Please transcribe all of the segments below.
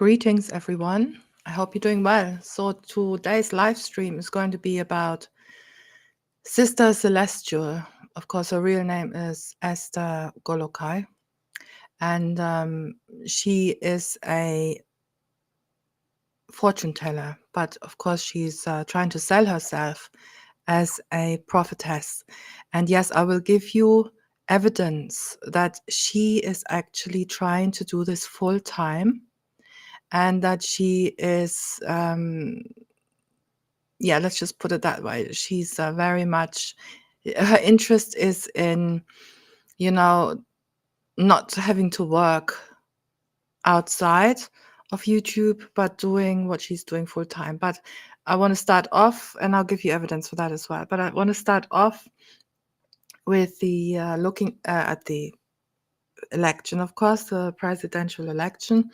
Greetings, everyone. I hope you're doing well. So today's live stream is going to be about Sister Celestial. Of course, her real name is Esther Golokai, and she is a fortune teller, but of course she's trying to sell herself as a prophetess. And yes, I will give you evidence that she is actually trying to do this full time, and that she is let's just put it that way. She's very much, her interest is in, not having to work outside of YouTube, but doing what she's doing full time. But I want to start off, and I'll give you evidence for that as well. But I want to start off with the looking at the election, of course, the presidential election.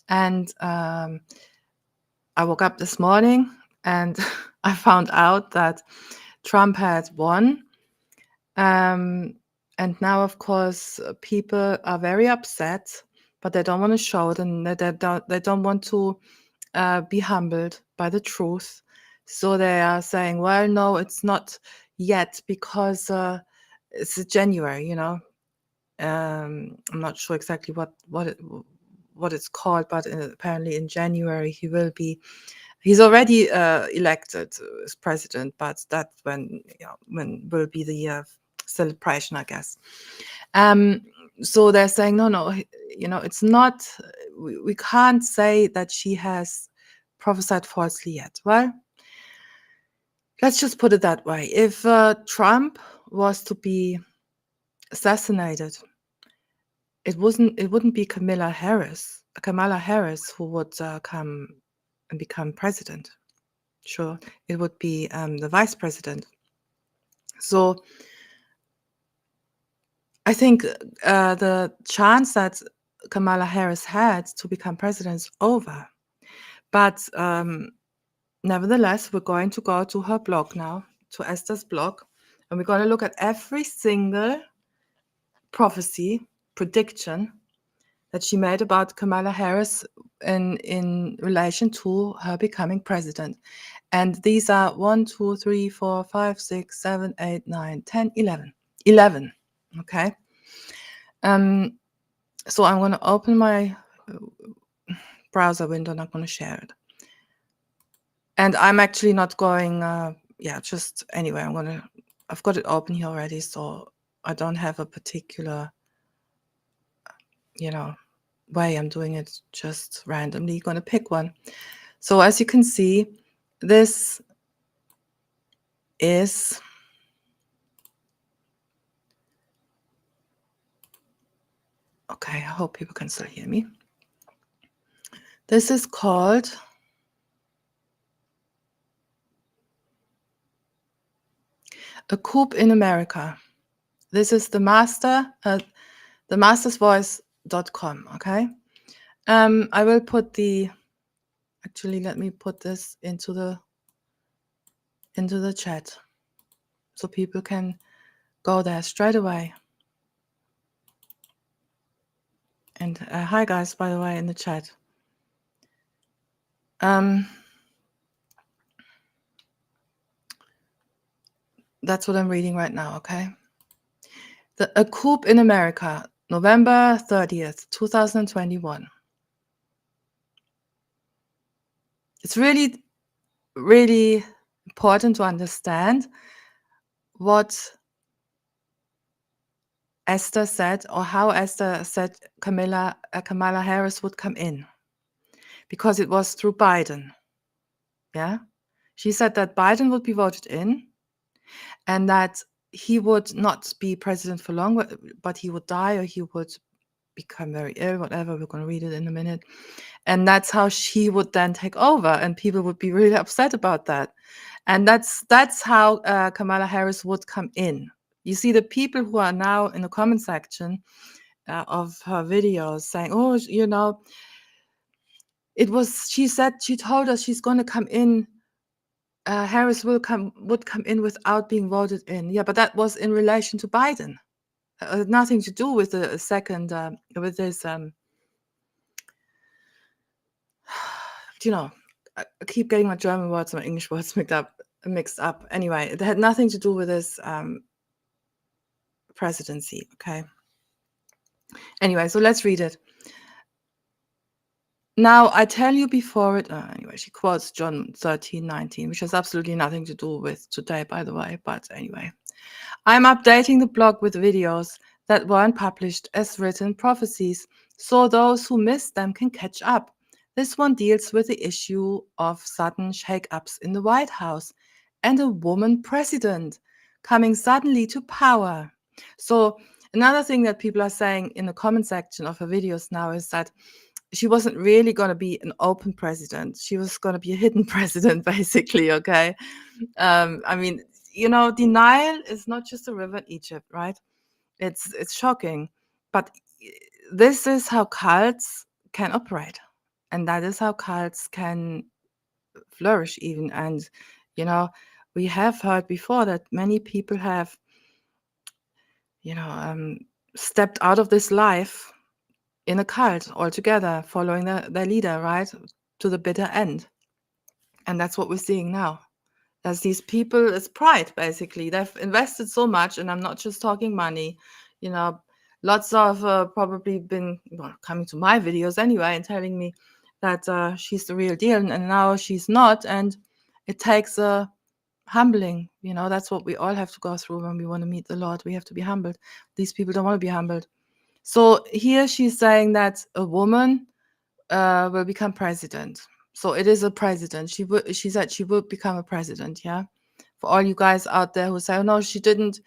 And I woke up this morning and I found out that Trump had won. And now, of course, people are very upset, but they don't want to show it, and they don't want to be humbled by the truth. So they are saying, well, no, it's not yet, because it's January, I'm not sure exactly what it's called, but apparently in January he's already elected as president, but that's when will be the celebration, I guess. So they're saying, no, it's not, we can't say that she has prophesied falsely yet. Well, let's just put it that way. If Trump was to be assassinated, it wouldn't be Kamala Harris who would come and become president. Sure, it would be the vice president. So I think the chance that Kamala Harris had to become president is over. But nevertheless, we're going to go to her blog now, to Esther's blog, and we're going to look at every single prophecy, prediction that she made about Kamala Harris in relation to her becoming president. And these are 1, 2, 3, 4, 5, 6, 7, 8, 9, 10, 11. 11, okay? So I'm going to open my browser window, and I'm going to share it. And I'm actually not going, just anyway, I've got it open here already, so I don't have a particular, way I'm doing it, just randomly going to pick one. So as you can see, this is okay. I hope people can still hear me. This is called A Coup in America. This is the mastersvoice.com. Okay. I will put let me put this into the chat so people can go there straight away. And hi guys, by the way, in the chat. That's what I'm reading right now, okay? A Coup in America, November 30th, 2021. It's really, really important to understand what Esther said, or how Esther said Kamala Harris would come in, because it was through Biden. Yeah, she said that Biden would be voted in, and that he would not be president for long, but he would die, or he would become very ill, whatever. We're going to read it in a minute. And that's how she would then take over, and people would be really upset about that. And that's how Kamala Harris would come in. You see, the people who are now in the comment section of her videos saying, oh, she told us she's going to come in, Harris would come in without being voted in. Yeah, but that was in relation to Biden. Nothing to do with the second, with this I keep getting my German words and my English words mixed up. Anyway, it had nothing to do with this presidency, okay? Anyway, so let's read it. Now, I tell you before it, anyway, she quotes John 13:19, which has absolutely nothing to do with today, by the way, but anyway. I'm updating the blog with videos that weren't published as written prophecies, so those who missed them can catch up. This one deals with the issue of sudden shake-ups in the White House and a woman president coming suddenly to power. So another thing that people are saying in the comment section of her videos now is that she wasn't really going to be an open president. She was going to be a hidden president, basically, okay? I mean, denial is not just a river in Egypt, right? It's shocking. But this is how cults can operate. And that is how cults can flourish even. And, we have heard before that many people have, stepped out of this life in a cult altogether, following their leader, right, to the bitter end. And that's what we're seeing now. There's these people, it's pride, basically. They've invested so much, and I'm not just talking money. Lots of probably been coming to my videos anyway and telling me that she's the real deal, and now she's not. And it takes a humbling. That's what we all have to go through when we want to meet the Lord. We have to be humbled. These people don't want to be humbled. So here she's saying that a woman will become president. So it is a president. She said she would become a president, yeah? For all you guys out there who say, oh, no, she didn't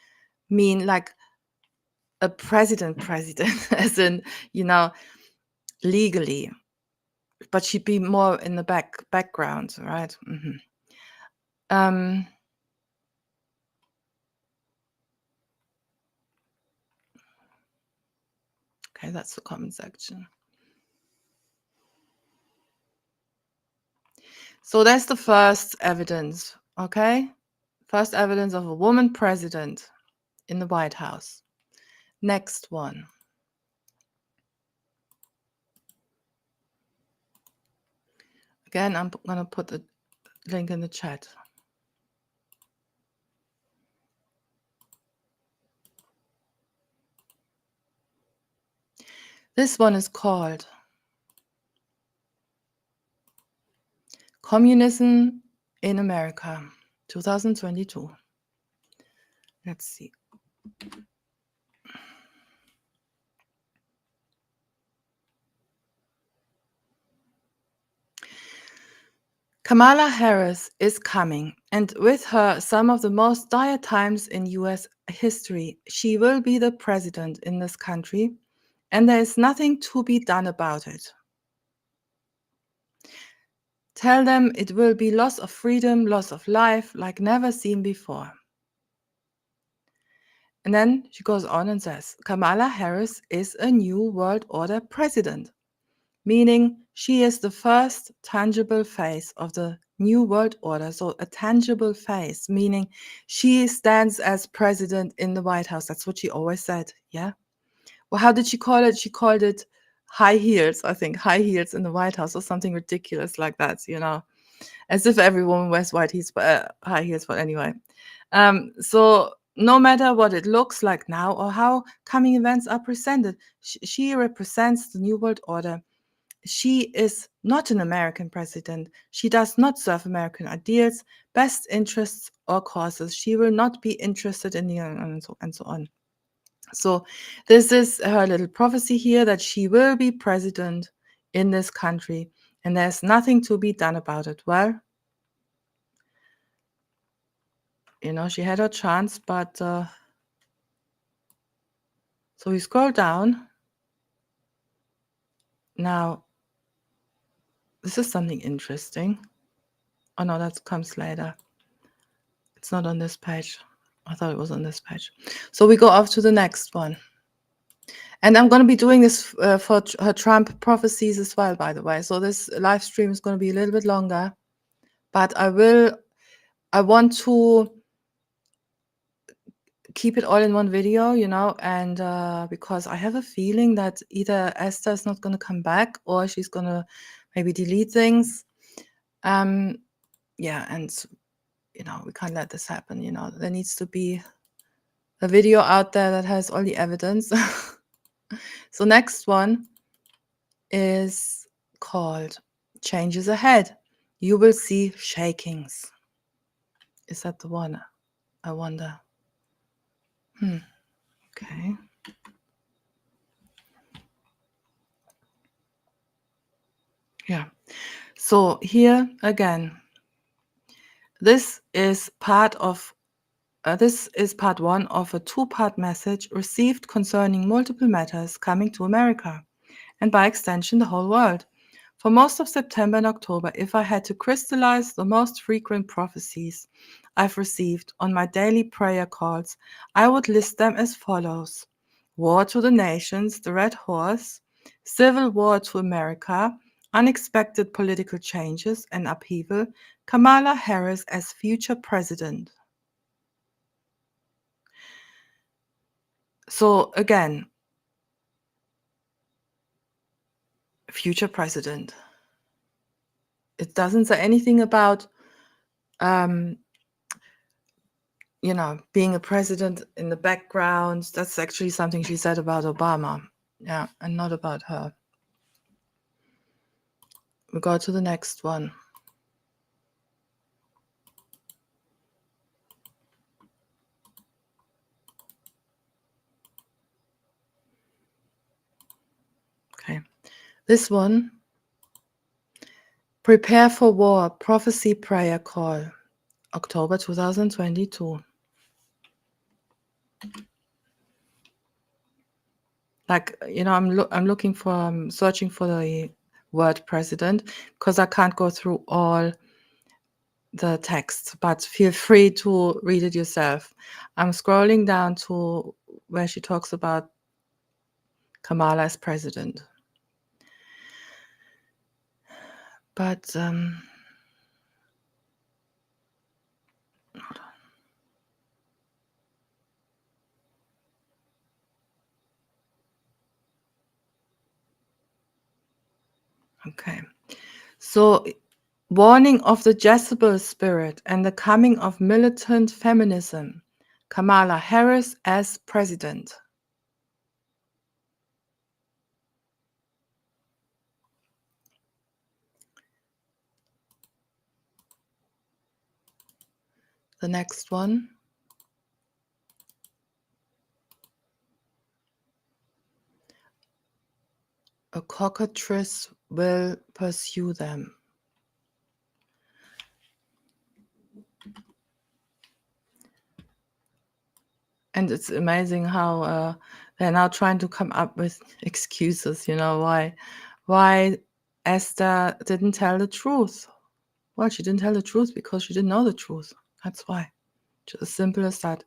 mean like a president, as in, legally. But she'd be more in the background, right? Okay, that's the comment section. So that's the first evidence, okay? First evidence of a woman president in the White House. Next one. Again, I'm going to put a link in the chat. This one is called Communism in America, 2022. Let's see. Kamala Harris is coming, and with her some of the most dire times in US history. She will be the president in this country, and there is nothing to be done about it. Tell them it will be loss of freedom, loss of life, like never seen before. And then she goes on and says, Kamala Harris is a new world order president, meaning she is the first tangible face of the new world order. So a tangible face, meaning she stands as president in the White House. That's what she always said, yeah? Well, how did she call it? She called it high heels, I think, high heels in the White House or something ridiculous like that, as if every woman wears high heels, but anyway. So no matter what it looks like now or how coming events are presented, she represents the new world order. She is not an American president. She does not serve American ideals, best interests, or causes. She will not be interested in the and so on. So this is her little prophecy here that she will be president in this country, and there's nothing to be done about it. Well, she had her chance, but so we scroll down. Now, this is something interesting. Oh no, that comes later. It's not on this page. I thought it was on this page. So we go off to the next one. And I'm going to be doing this for her Trump prophecies as well, by the way. So this live stream is going to be a little bit longer. But I want to keep it all in one video, and because I have a feeling that either Esther is not going to come back or she's going to maybe delete things. Yeah, and we can't let this happen. There needs to be a video out there that has all the evidence. So next one is called Changes Ahead. You will see shakings. Is that the one? I wonder. Okay. Yeah. So here again, this is part one of a two-part message received concerning multiple matters coming to America, and by extension the whole world. For most of September and October, if I had to crystallize the most frequent prophecies I've received on my daily prayer calls, I would list them as follows: War to the Nations, the Red Horse, Civil War to America, unexpected political changes and upheaval, Kamala Harris as future president. So again, future president. It doesn't say anything about being a president in the background. That's actually something she said about Obama. Yeah, and not about her. We go to the next one. Okay. This one, Prepare for War, Prophecy Prayer Call, October 2022. Like, I'm looking for, searching for the word president because I can't go through all the text, but feel free to read it yourself. I'm scrolling down to where she talks about Kamala as president. But hold on. Okay. So, warning of the Jezebel spirit and the coming of militant feminism. Kamala Harris as president. The next one. A cockatrice will pursue them. And it's amazing how they're now trying to come up with excuses, why Esther didn't tell the truth. Well, she didn't tell the truth because she didn't know the truth. That's why. Just as simple as that.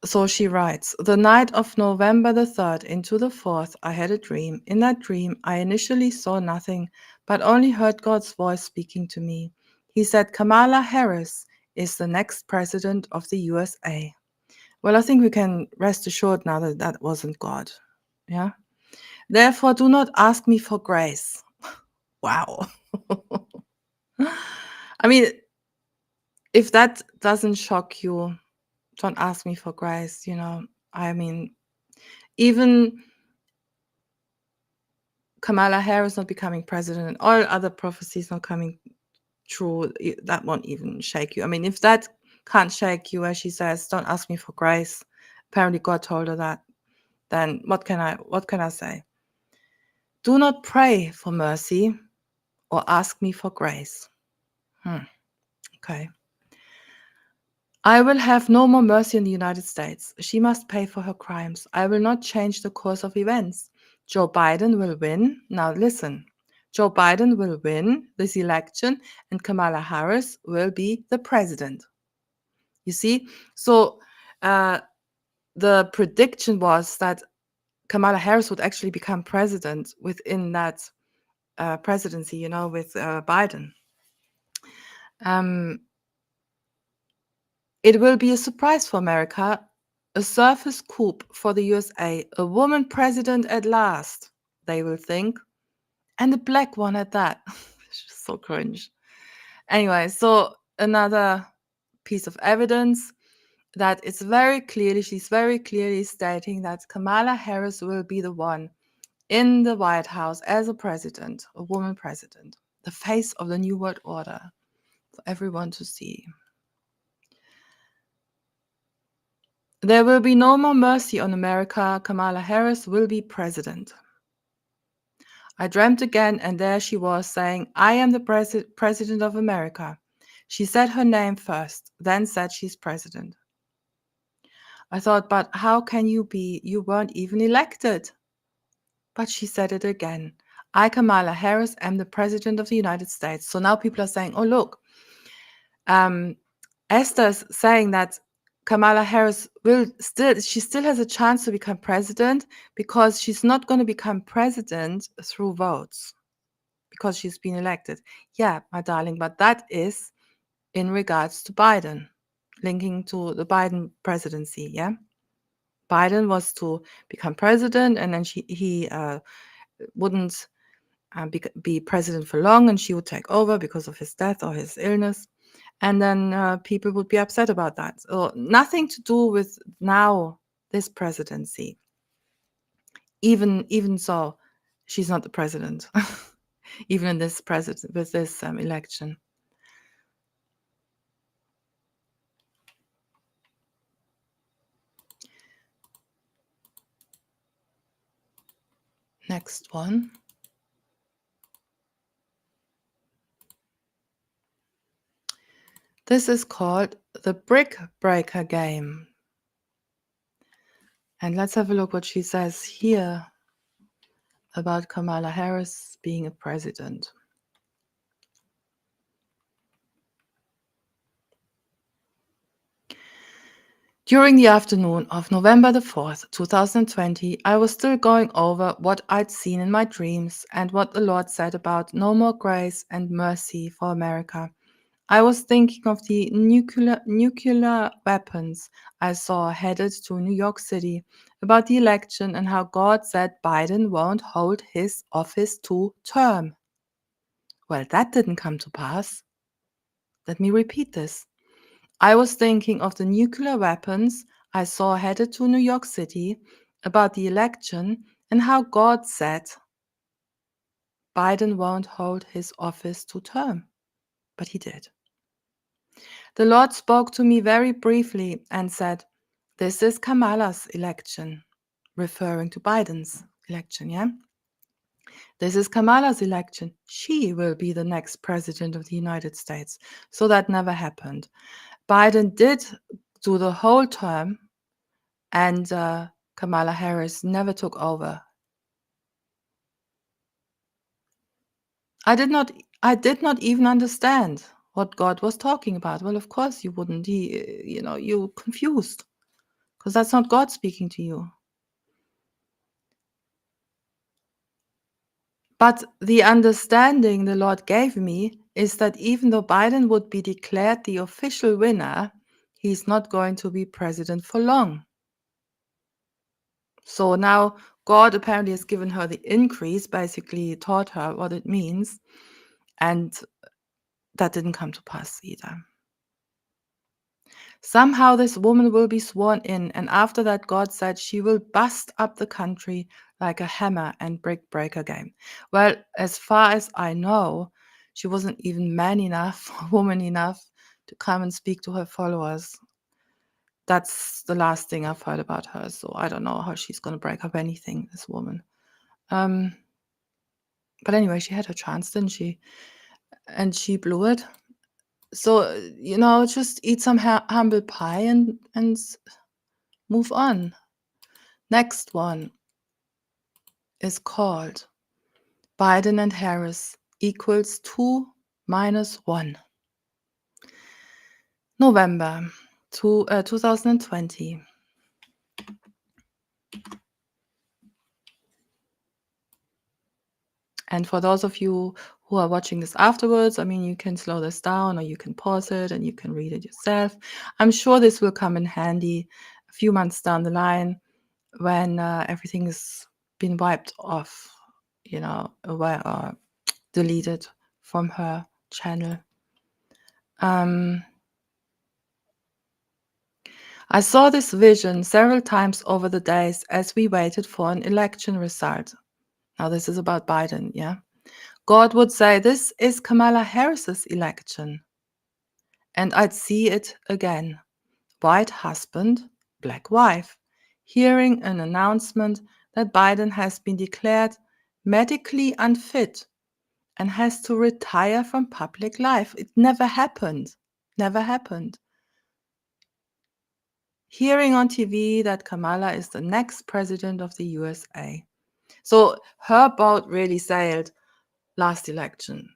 So she writes, the night of November the 3rd into the 4th, I had a dream. In that dream, I initially saw nothing, but only heard God's voice speaking to me. He said, Kamala Harris is the next president of the USA. Well, I think we can rest assured now that that wasn't God. Yeah. Therefore, do not ask me for grace. Wow. I mean, if that doesn't shock you, don't ask me for grace. I mean, even Kamala Harris not becoming president and all other prophecies not coming true, that won't even shake you. I mean, if that can't shake you, as she says, don't ask me for grace. Apparently God told her that. Then what can I say? Do not pray for mercy or ask me for grace. Okay. I will have no more mercy in the United States. She must pay for her crimes. I will not change the course of events. Joe Biden will win. Now listen. Joe Biden will win this election and Kamala Harris will be the president. You see? So the prediction was that Kamala Harris would actually become president within that presidency, with Biden. It will be a surprise for America, a surface coup for the USA, a woman president at last, they will think, And the black one at that. It's just so cringe. Anyway, so another piece of evidence that she's very clearly stating that Kamala Harris will be the one in the White House as a president, a woman president, the face of the New World Order for everyone to see. There will be no more mercy on America. Kamala Harris will be president. I dreamt again, and there she was saying, I am the president of America. She said her name first, then said she's president. I thought, but how can you be? You weren't even elected. But she said it again. I, Kamala Harris, am the president of the United States. So now people are saying, oh, look, Esther's saying that Kamala Harris she still has a chance to become president because she's not going to become president through votes because she's been elected. Yeah, my darling, but that is in regards to Biden, linking to the Biden presidency, yeah? Biden was to become president, and then he wouldn't be president for long, and she would take over because of his death or his illness. And then people would be upset about that. So nothing to do with now this presidency. Even so, she's not the president, even in this with this election. Next one. This is called the Brick Breaker game. And let's have a look what she says here about Kamala Harris being a president. During the afternoon of November the 4th, 2020, I was still going over what I'd seen in my dreams and what the Lord said about no more grace and mercy for America. I was thinking of the nuclear weapons I saw headed to New York City, about the election and how God said Biden won't hold his office to term. Well, that didn't come to pass. Let me repeat this. I was thinking of the nuclear weapons I saw headed to New York City, about the election and how God said Biden won't hold his office to term. But he did. The Lord spoke to me very briefly and said, this is Kamala's election, referring to Biden's election, yeah? This is Kamala's election. She will be the next president of the United States. So that never happened. Biden did do the whole term, and Kamala Harris never took over. I did not even understand what God was talking about. Well, of course you wouldn't. You're confused because that's not God speaking to you. But the understanding the Lord gave me is that even though Biden would be declared the official winner, he's not going to be president for long. So now God apparently has given her the increase, basically taught her what it means, and that didn't come to pass either. Somehow this woman will be sworn in, and after that God said she will bust up the country like a hammer and brick breaker game. Well, as far as I know, she wasn't even man enough, woman enough to come and speak to her followers. That's the last thing I've heard about her, so I don't know how she's going to break up anything, this woman. But anyway, she had her chance, didn't she? And she blew it. So, just eat some humble pie and move on. Next one is called Biden and Harris equals 2 minus 1. November 2020. And for those of you who are watching this afterwards, you can slow this down or you can pause it and you can read it yourself. I'm sure this will come in handy a few months down the line when everything has been wiped off, away or deleted from her channel. I saw this vision several times over the days as we waited for an election result. Now, this is about Biden, yeah? God would say, this is Kamala Harris's election. And I'd see it again. White husband, black wife. Hearing an announcement that Biden has been declared medically unfit and has to retire from public life. It never happened. Never happened. Hearing on TV that Kamala is the next president of the USA. So her boat really sailed last election.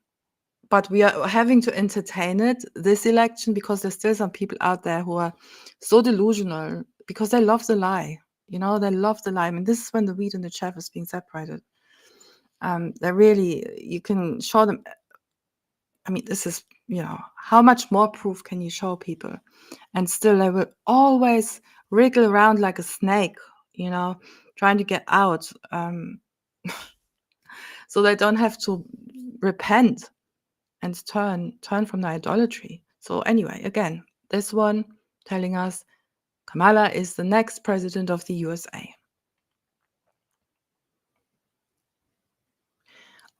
But we are having to entertain it this election because there's still some people out there who are so delusional because they love the lie. They love the lie. I mean, this is when the wheat and the chaff is being separated. You can show them. I mean, this is, how much more proof can you show people? And still they will always wriggle around like a snake, trying to get out. So they don't have to repent and turn from the idolatry. So anyway, again, this one telling us Kamala is the next president of the USA.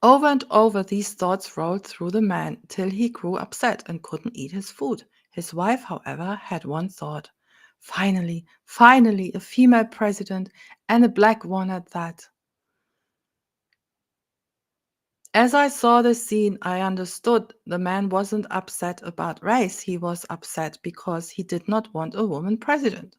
Over and over these thoughts rolled through the man till he grew upset and couldn't eat his food. His wife, however, had one thought. Finally, a female president, and a black one at that. As I saw the scene, I understood the man wasn't upset about race. He was upset because he did not want a woman president.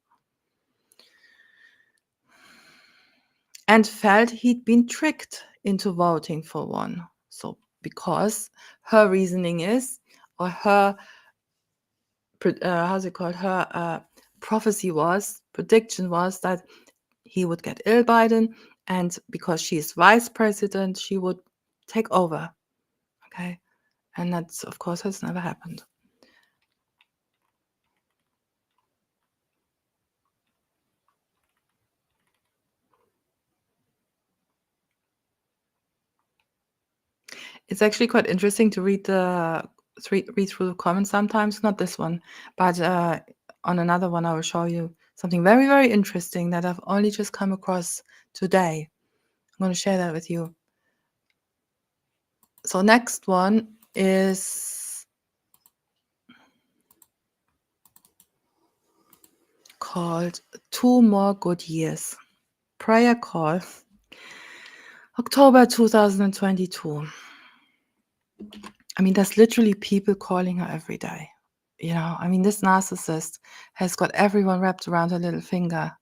And felt he'd been tricked into voting for one. So because her reasoning is, or her, her prediction was that he would get ill Biden, and because she's vice president, she would take over. Okay. And that's, of course, has never happened. It's actually quite interesting to read through the comments sometimes. Not this one, but on another one, I will show you something very, very interesting that I've only just come across today. I'm going to share that with you. So next one is called 2 More Good Years. Prayer call, October 2022. I mean, there's literally people calling her every day. I mean, this narcissist has got everyone wrapped around her little finger.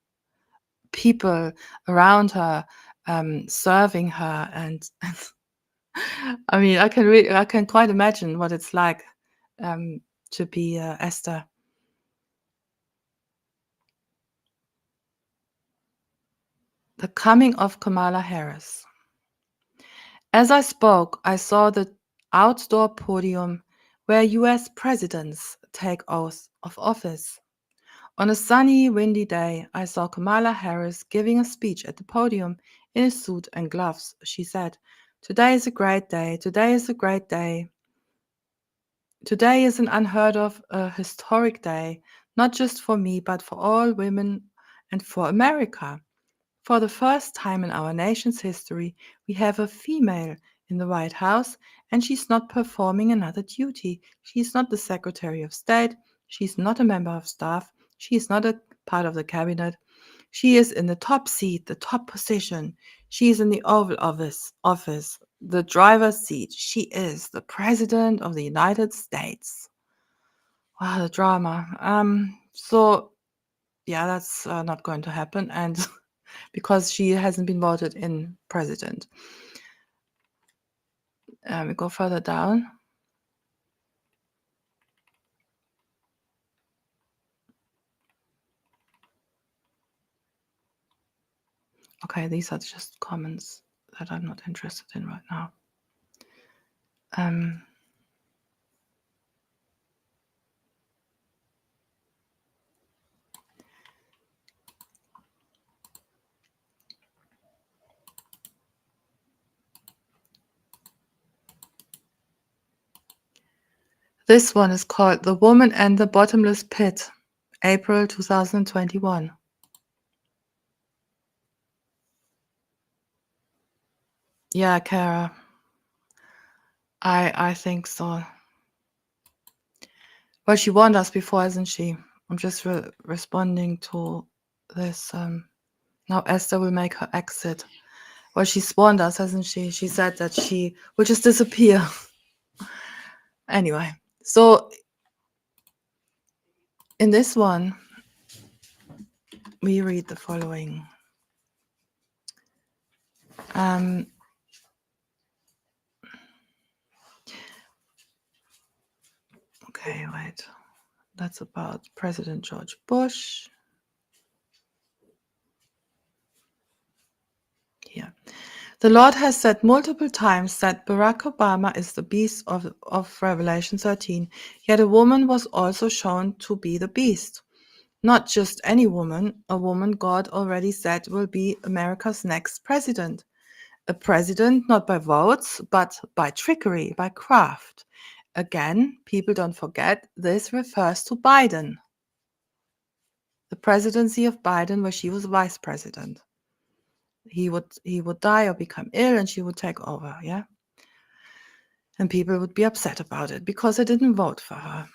People around her serving her, and I mean, I can quite imagine what it's like to be Esther. The coming of Kamala Harris. As I spoke, I saw the outdoor podium where US presidents take oath of office. On a sunny, windy day, I saw Kamala Harris giving a speech at the podium in a suit and gloves. She said, "Today is a great day. Today is a great day. Today is an unheard of, historic day, not just for me, but for all women and for America. For the first time in our nation's history, we have a female in the White House, and she's not performing another duty. She's not the Secretary of State. She's not a member of staff. She's not a part of the cabinet. She is in the top seat, the top position. She is in the Oval Office, the driver's seat. She is the President of the United States." Wow, the drama. So yeah, that's not going to happen, and because she hasn't been voted in president. We go further down. Okay, these are just comments that I'm not interested in right now. This one is called The Woman and the Bottomless Pit, April 2021. Yeah, Kara. I think so. Well, she warned us before, hasn't she? I'm just responding to this. Now Esther will make her exit. Well, she's warned us, hasn't she? She said that she will just disappear. Anyway, so in this one, we read the following. Okay, wait. That's about President George Bush. Here. The Lord has said multiple times that Barack Obama is the beast of Revelation 13, yet a woman was also shown to be the beast. Not just any woman, a woman God already said will be America's next president. A president not by votes, but by trickery, by craft. Again, people don't forget, this refers to Biden. The presidency of Biden, where she was vice president. He would die or become ill and she would take over, yeah? And people would be upset about it because they didn't vote for her.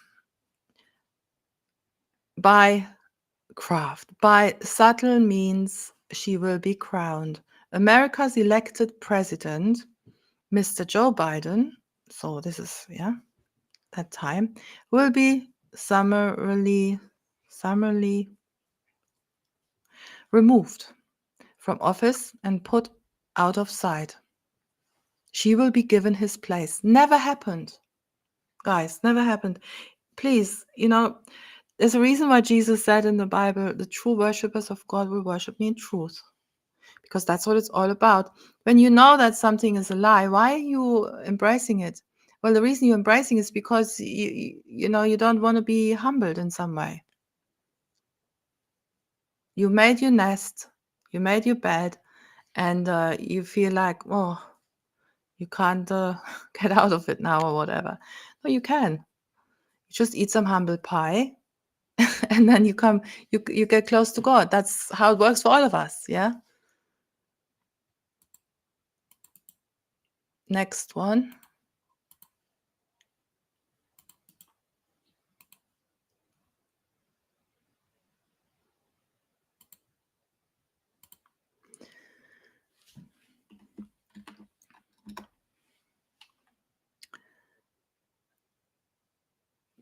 By craft, by subtle means, she will be crowned. America's elected president, Mr. Joe Biden, so this is, yeah, that time, will be summarily removed from office and put out of sight. She will be given his place. Never happened. Guys, never happened. Please, there's a reason why Jesus said in the Bible, the true worshippers of God will worship me in truth. Because that's what it's all about. When you know that something is a lie, why are you embracing it? Well, the reason you're embracing is because you don't want to be humbled in some way. You made your nest, you made your bed, and you feel like, oh, you can't get out of it now or whatever. No, you can. You just eat some humble pie, and then you get close to God. That's how it works for all of us, yeah? Next one.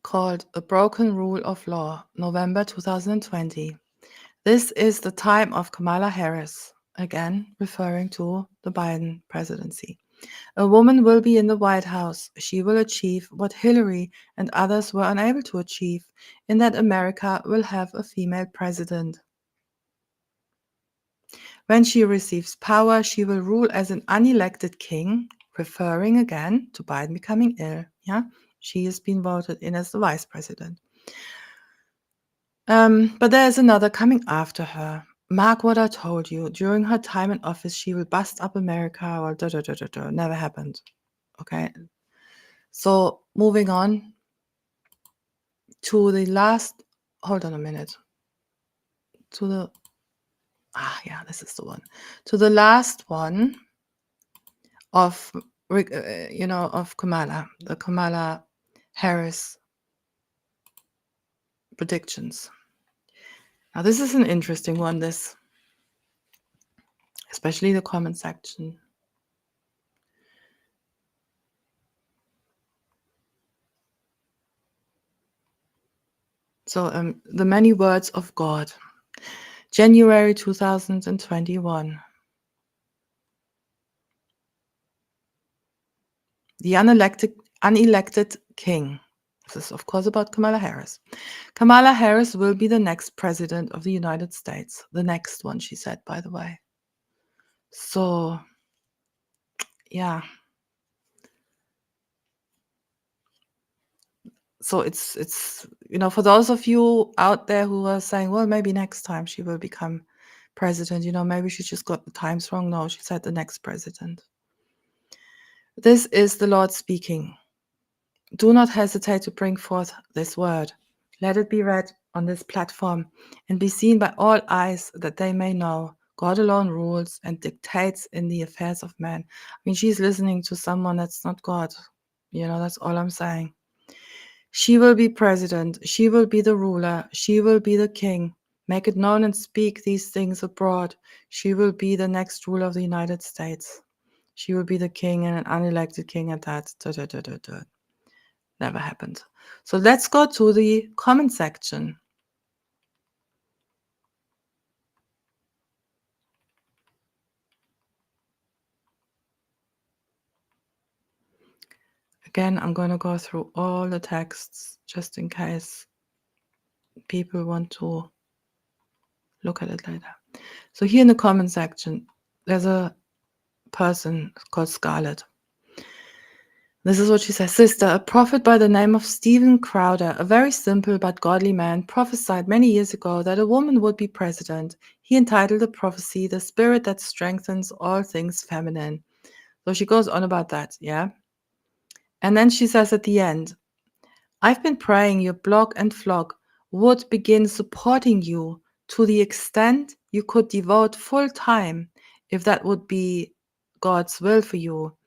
Called A Broken Rule of Law, November 2020. This is the time of Kamala Harris, again referring to the Biden presidency. A woman will be in the White House. She will achieve what Hillary and others were unable to achieve, in that America will have a female president. When she receives power, she will rule as an unelected king, referring again to Biden becoming ill. Yeah, she has been voted in as the vice president. But there is another coming after her. Mark what I told you. During her time in office, she will bust up America or Never happened. Okay. So moving on to the last. Hold on a minute. This is the one. To the last one of Kamala, the Kamala Harris predictions. Now this is an interesting one. This, especially the comment section. So the many words of God. January 2021. The unelected king. This is, of course, about Kamala Harris. Kamala Harris will be the next president of the United States. The next one, she said, by the way. So, yeah. So it's for those of you out there who are saying, well, maybe next time she will become president, maybe she just got the times wrong. No, she said the next president. This is the Lord speaking. Do not hesitate to bring forth this word. Let it be read on this platform and be seen by all eyes, that they may know God alone rules and dictates in the affairs of men. I mean, she's listening to someone that's not God. That's all I'm saying. She will be president. She will be the ruler. She will be the king. Make it known and speak these things abroad. She will be the next ruler of the United States. She will be the king and an unelected king at that. Never happened. So let's go to the comment section. Again, I'm going to go through all the texts just in case people want to look at it later. So here in the comment section, there's a person called Scarlett. This is what she says. Sister, a prophet by the name of Stephen Crowder, a very simple but godly man, prophesied many years ago that a woman would be president. He entitled the prophecy, The Spirit That Strengthens All Things Feminine. So she goes on about that, yeah? And then she says at the end, I've been praying your blog and vlog would begin supporting you to the extent you could devote full time, if that would be God's will for you,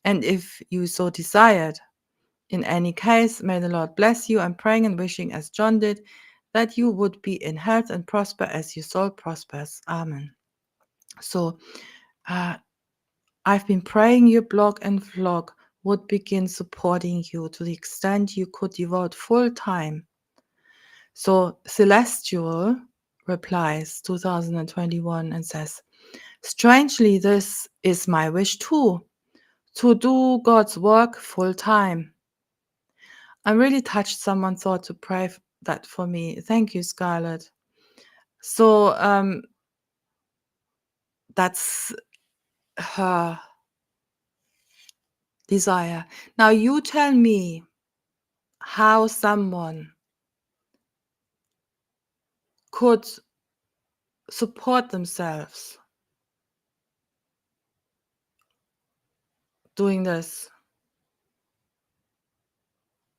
and if you so desired. In any case, may the Lord bless you. I'm praying and wishing, as John did, that you would be in health and prosper as your soul prospers. Amen. So, I've been praying your blog and vlog would begin supporting you to the extent you could devote full time. So Celestial replies 2021 and says, strangely, this is my wish too, to do God's work full time. I'm really touched someone thought to pray that for me. Thank you, Scarlett. So that's her desire. Now you tell me how someone could support themselves doing this,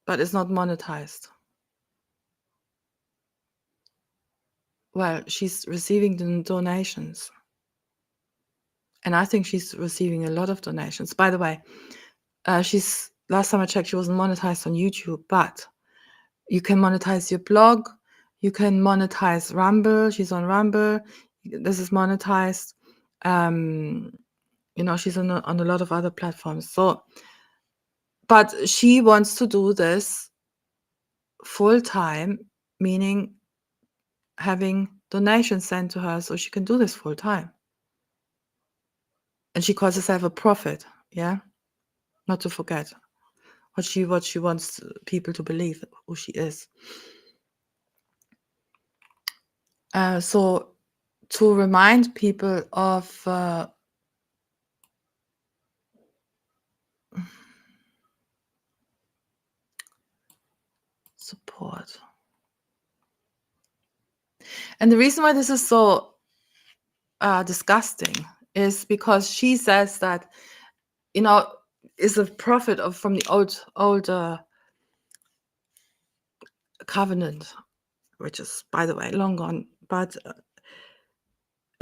but it's not monetized. Well, she's receiving the donations. And I think she's receiving a lot of donations. By the way, last time I checked, she wasn't monetized on YouTube, but you can monetize your blog. You can monetize Rumble. She's on Rumble. This is monetized. She's on a lot of other platforms. So, but she wants to do this full time, meaning having donations sent to her so she can do this full time. And she calls herself a prophet, yeah? Not to forget what she wants people to believe, who she is. So to remind people of support. And the reason why this is so disgusting is because she says that, is a prophet from the old covenant, which is, by the way, long gone. But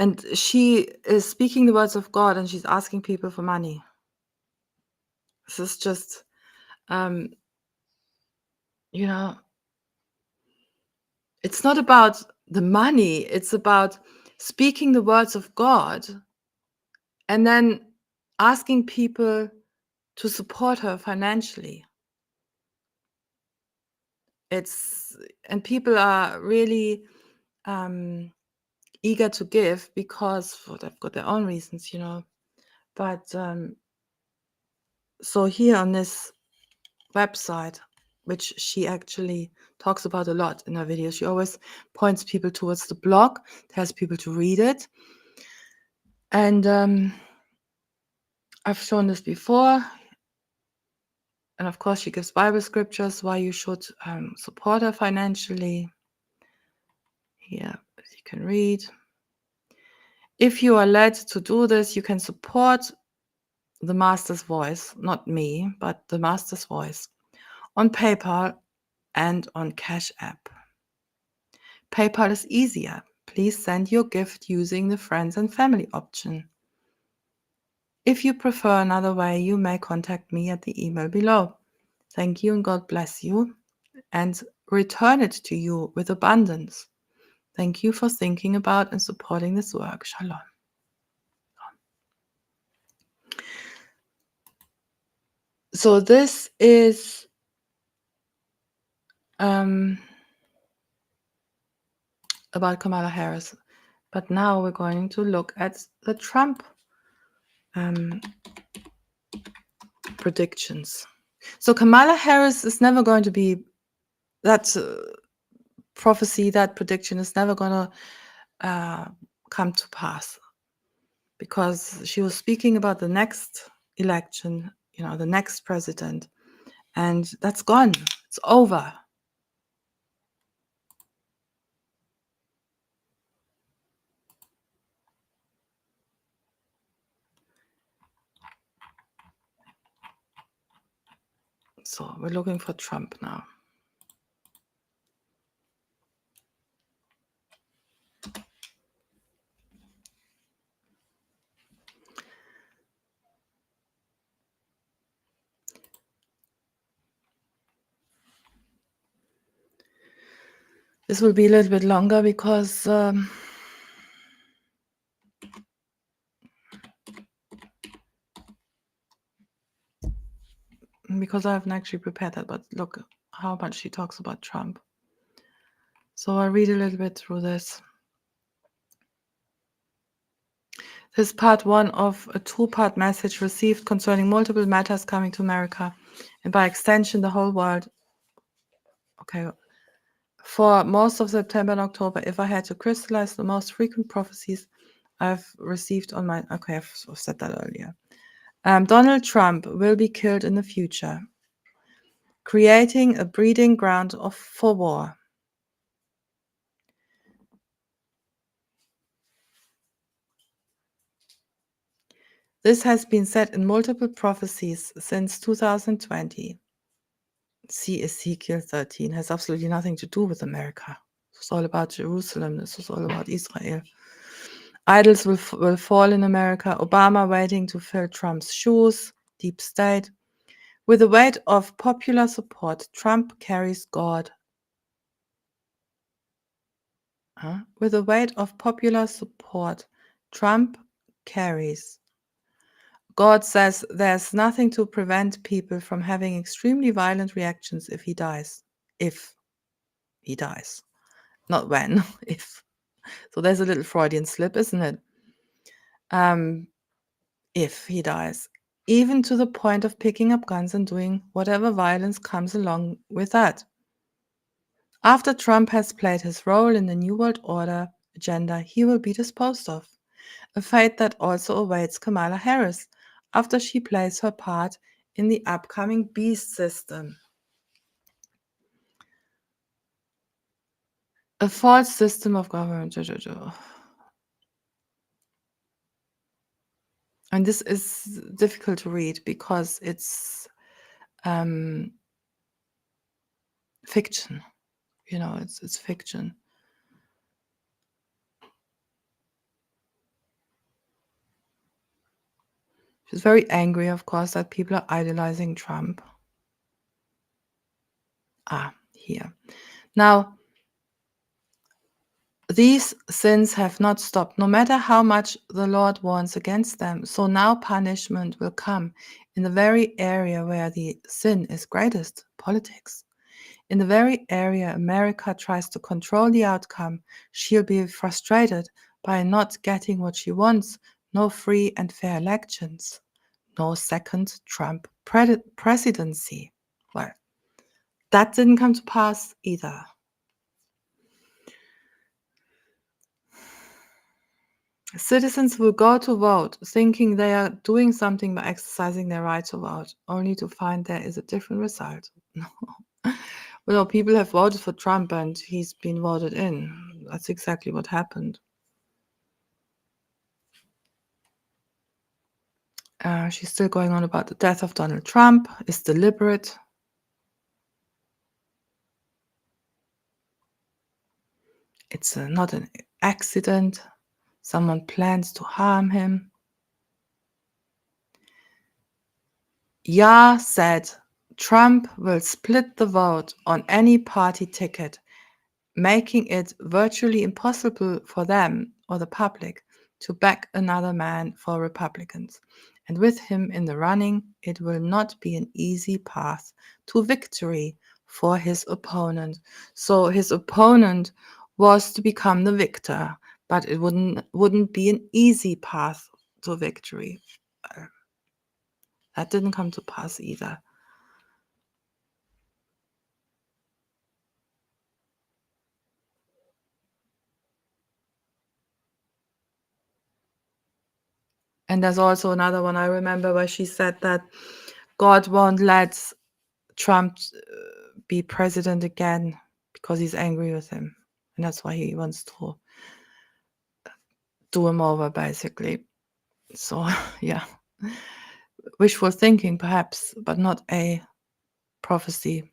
and she is speaking the words of God, and she's asking people for money. This is just, it's not about the money. It's about speaking the words of God and then asking people to support her financially. And people are really eager to give because they've got their own reasons, But so here on this website, which she actually talks about a lot in her videos, she always points people towards the blog, tells people to read it. And I've shown this before. And of course, she gives Bible scriptures why you should support her financially. Here, as you can read. If you are led to do this, you can support the Master's voice, not me, but the Master's voice, on PayPal and on Cash App. PayPal is easier. Please send your gift using the friends and family option. If you prefer another way, you may contact me at the email below. Thank you and God bless you, and return it to you with abundance. Thank you for thinking about and supporting this work. Shalom. So this is about Kamala Harris. But now we're going to look at the Trump predictions. So Kamala Harris is never going to be, that prophecy, that prediction is never going to come to pass, because she was speaking about the next election, the next president, and that's gone. It's over. So we're looking for Trump now. This will be a little bit longer because I haven't actually prepared that, but look how much she talks about Trump. So I'll read a little bit through this. This is part one of a two-part message received concerning multiple matters coming to America, and by extension the whole world. Okay. For most of September and October, if I had to crystallize the most frequent prophecies I've received on my... Okay, I've said that earlier. Donald Trump will be killed in the future, creating a breeding ground for war. This has been said in multiple prophecies since 2020. See Ezekiel 13, has absolutely nothing to do with America. It's all about Jerusalem. This is all about Israel. Idols will fall in America. Obama waiting to fill Trump's shoes. Deep state. With the weight of popular support, Trump carries God. With the weight of popular support, Trump carries. God says there's nothing to prevent people from having extremely violent reactions if he dies. If he dies. Not when, if. So there's a little Freudian slip, isn't it? If he dies. Even to the point of picking up guns and doing whatever violence comes along with that. After Trump has played his role in the New World Order agenda, he will be disposed of. A fate that also awaits Kamala Harris after she plays her part in the upcoming beast system. A false system of government. And this is difficult to read because it's fiction. It's fiction. She's very angry, of course, that people are idolizing Trump. Here. Now, these sins have not stopped, no matter how much the Lord warns against them. So now punishment will come in the very area where the sin is greatest, politics. In the very area America tries to control the outcome, she'll be frustrated by not getting what she wants. No free and fair elections. No second Trump presidency. Well, that didn't come to pass either. Citizens will go to vote thinking they are doing something by exercising their right to vote, only to find there is a different result. Well, people have voted for Trump and he's been voted in. That's exactly what happened. She's still going on about the death of Donald Trump is deliberate. It's not an accident. Someone plans to harm him. Ya said Trump will split the vote on any party ticket, making it virtually impossible for them or the public to back another man for Republicans. And with him in the running, it will not be an easy path to victory for his opponent. So his opponent was to become the victor, but it wouldn't be an easy path to victory. That didn't come to pass either. And there's also another one I remember where she said that God won't let Trump be president again because he's angry with him. And that's why he wants to do him over, basically. So, yeah. Wishful thinking, perhaps, but not a prophecy.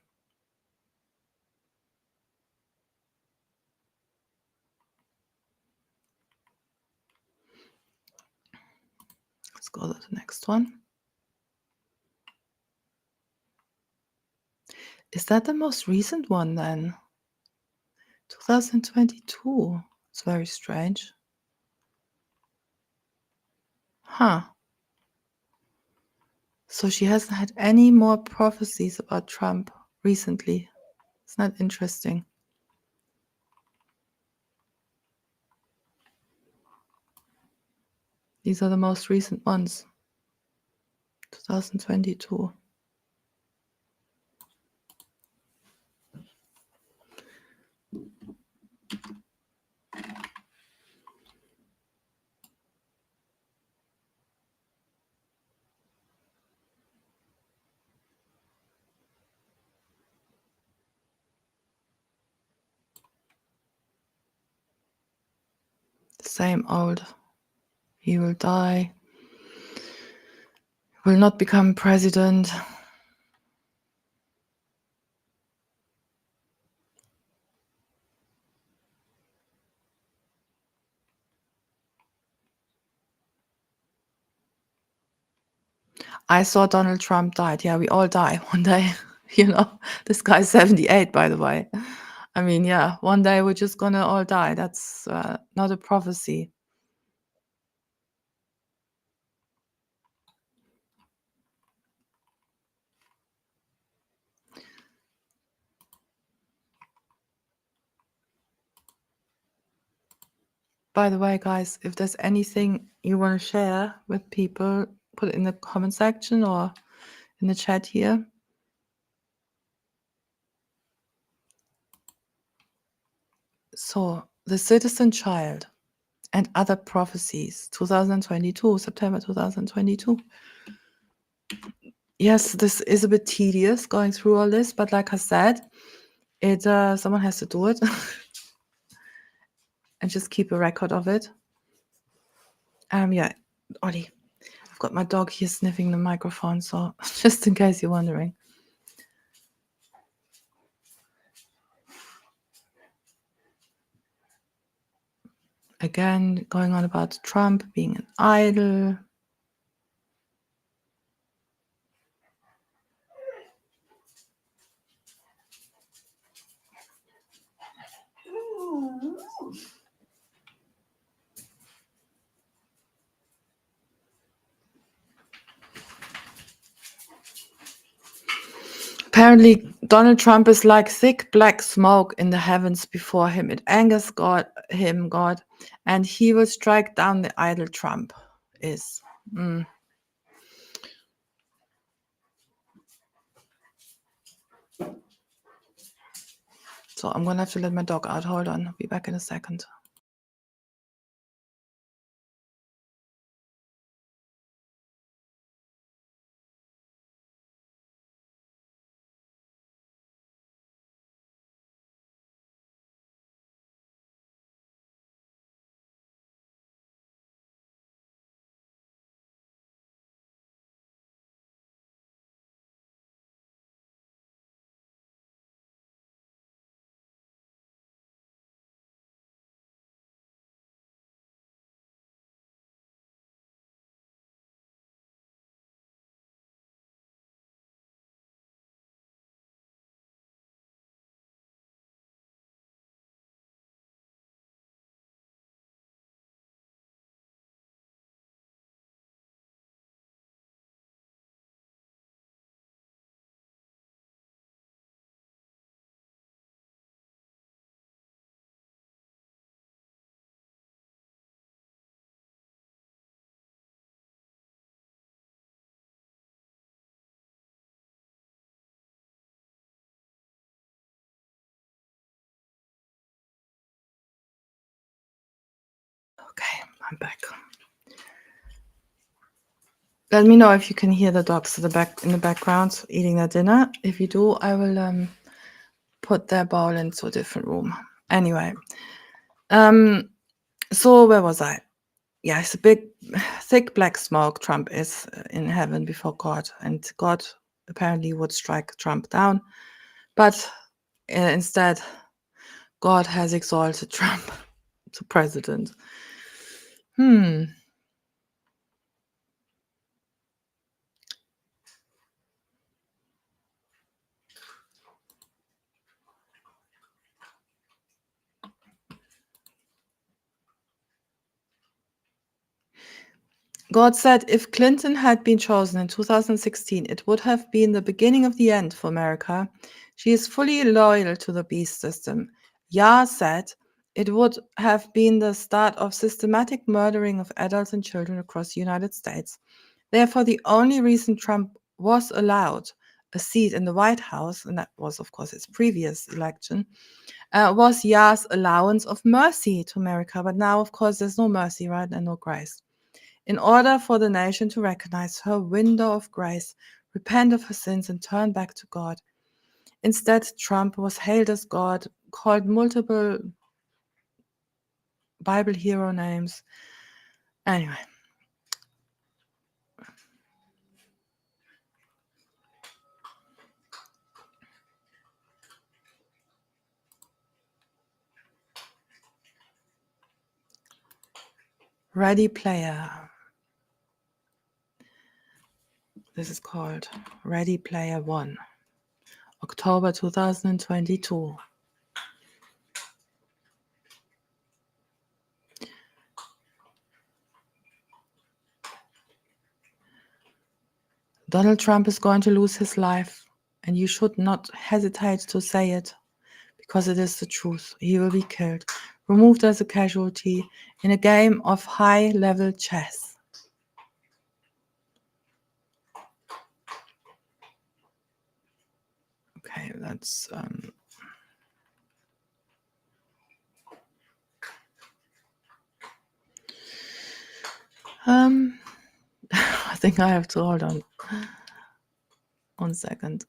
Let's go to the next one. Is that the most recent one then? 2022. It's very strange. Huh. So she hasn't had any more prophecies about Trump recently. Isn't that interesting? These are the most recent ones. 2022. Same old. He will die. Will not become president. I saw Donald Trump died. Yeah, we all die one day. This guy's 78, by the way. I mean, yeah, one day we're just gonna all die. That's not a prophecy. By the way, guys, if there's anything you want to share with people, put it in the comment section or in the chat here. So, the citizen child and other prophecies, 2022, September 2022. Yes, this is a bit tedious going through all this, but like I said, someone has to do it and just keep a record of it. Yeah, Ollie, I've got my dog here sniffing the microphone, so just in case you're wondering. Again, going on about Trump being an idol. Apparently, Donald Trump is like thick black smoke in the heavens before him. It angers God, and he will strike down the idol Trump is. So I'm gonna have to let my dog out. Hold on, I'll be back in a second. I'm back. Let me know if you can hear the dogs in the background eating their dinner. If you do, I will put their bowl into a different room. Anyway, so where was I? Yeah, it's a big, thick black smoke. Trump is in heaven before God, and God apparently would strike Trump down. But instead, God has exalted Trump to president. God said if Clinton had been chosen in 2016, it would have been the beginning of the end for America. She is fully loyal to the beast system. Yah said it would have been the start of systematic murdering of adults and children across the United States. Therefore, the only reason Trump was allowed a seat in the White House, and that was, of course, his previous election, was Yah's allowance of mercy to America. But now, of course, there's no mercy, right, and no grace. In order for the nation to recognize her window of grace, repent of her sins, and turn back to God. Instead, Trump was hailed as God, called multiple Bible hero names. Anyway. Ready Player. This is called Ready Player One, October 2022. Donald Trump is going to lose his life, and you should not hesitate to say it, because it is the truth. He will be killed, removed as a casualty in a game of high-level chess. Okay, that's I think I have to hold on 1 second.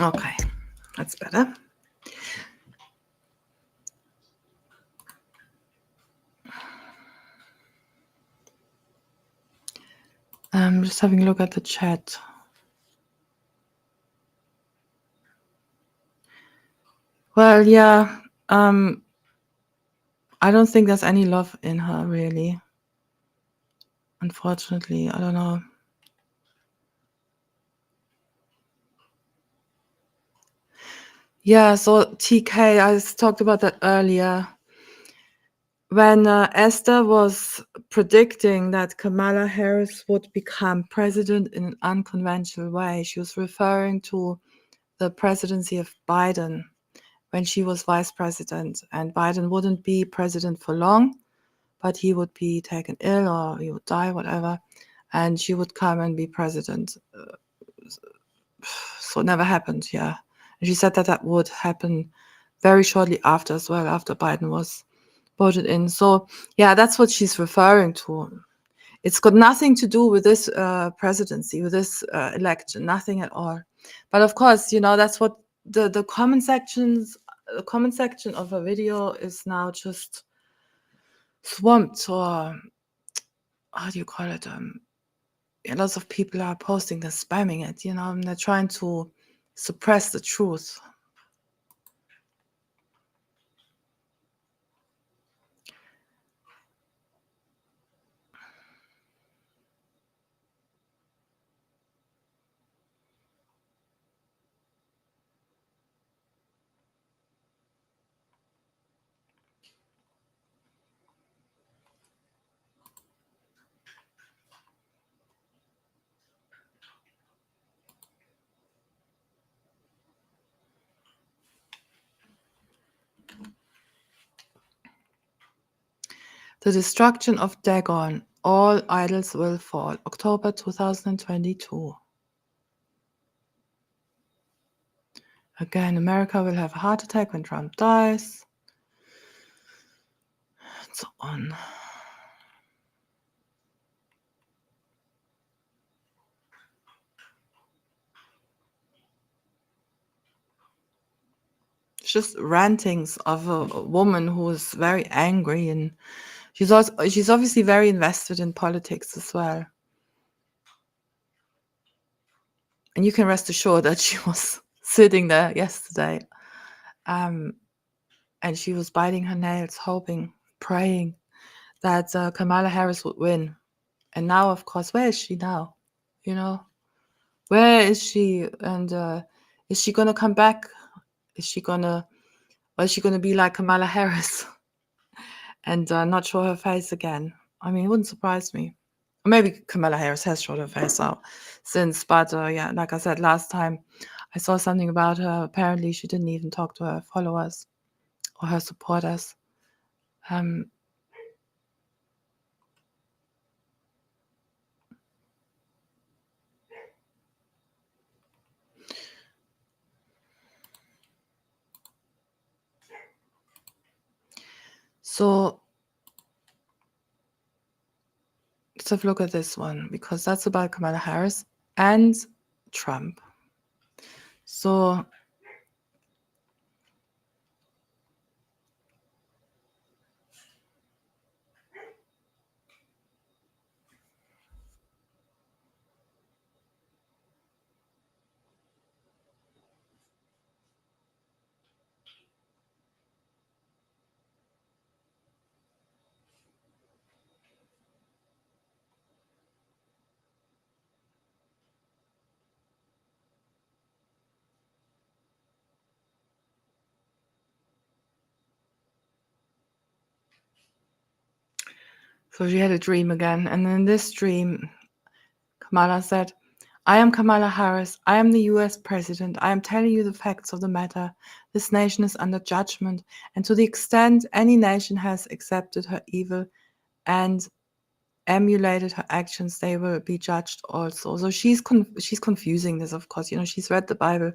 Okay, that's better. I'm just having a look at the chat. Well, yeah, I don't think there's any love in her, really. Unfortunately, I don't know. Yeah, so TK, I talked about that earlier. When Esther was predicting that Kamala Harris would become president in an unconventional way, she was referring to the presidency of Biden when she was vice president, and Biden wouldn't be president for long, but he would be taken ill or he would die, whatever, and she would come and be president. So it never happened, yeah. And she said that that would happen very shortly after as well, after Biden was voted in. So yeah, that's what she's referring to. It's got nothing to do with this presidency, with this election, nothing at all. But of course, you know, that's what the comment sections, the comment section of a video is now just swamped, or how do you call it? Lots of people are posting, they're spamming it, you know, and they're trying to suppress the truth. The destruction of Dagon. All idols will fall. October 2022. Again, America will have a heart attack when Trump dies. And so on. It's just rantings of a woman who is very angry, and she's obviously very invested in politics as well. And you can rest assured that she was sitting there yesterday, and she was biting her nails, hoping, praying that Kamala Harris would win. And now, of course, where is she now? You know, where is she? And is she gonna come back? Is she gonna be like Kamala Harris and not show her face again? I mean, it wouldn't surprise me. Or maybe Kamala Harris has showed her face out since, but yeah, like I said last time, I saw something about her. Apparently, she didn't even talk to her followers or her supporters. So let's have a look at this one, because that's about Kamala Harris and Trump. So she had a dream again, and in this dream, Kamala said, "I am Kamala Harris. I am the US president. I am telling you the facts of the matter. This nation is under judgment, and to the extent any nation has accepted her evil and emulated her actions, they will be judged also." So she's confusing this, of course. She's read the Bible,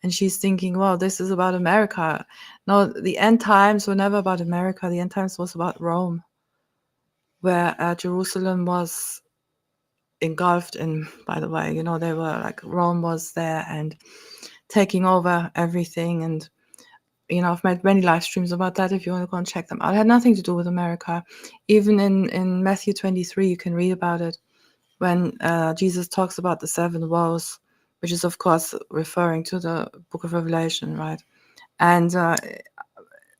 and she's thinking, well, this is about America. No, the end times were never about America. The end times was about Rome, where Jerusalem was engulfed in, by the way, they were like, Rome was there and taking over everything. And I've made many live streams about that if you want to go and check them out. It had nothing to do with America. Even in Matthew 23, you can read about it when Jesus talks about the 7 woes, which is, of course, referring to the book of Revelation, right? And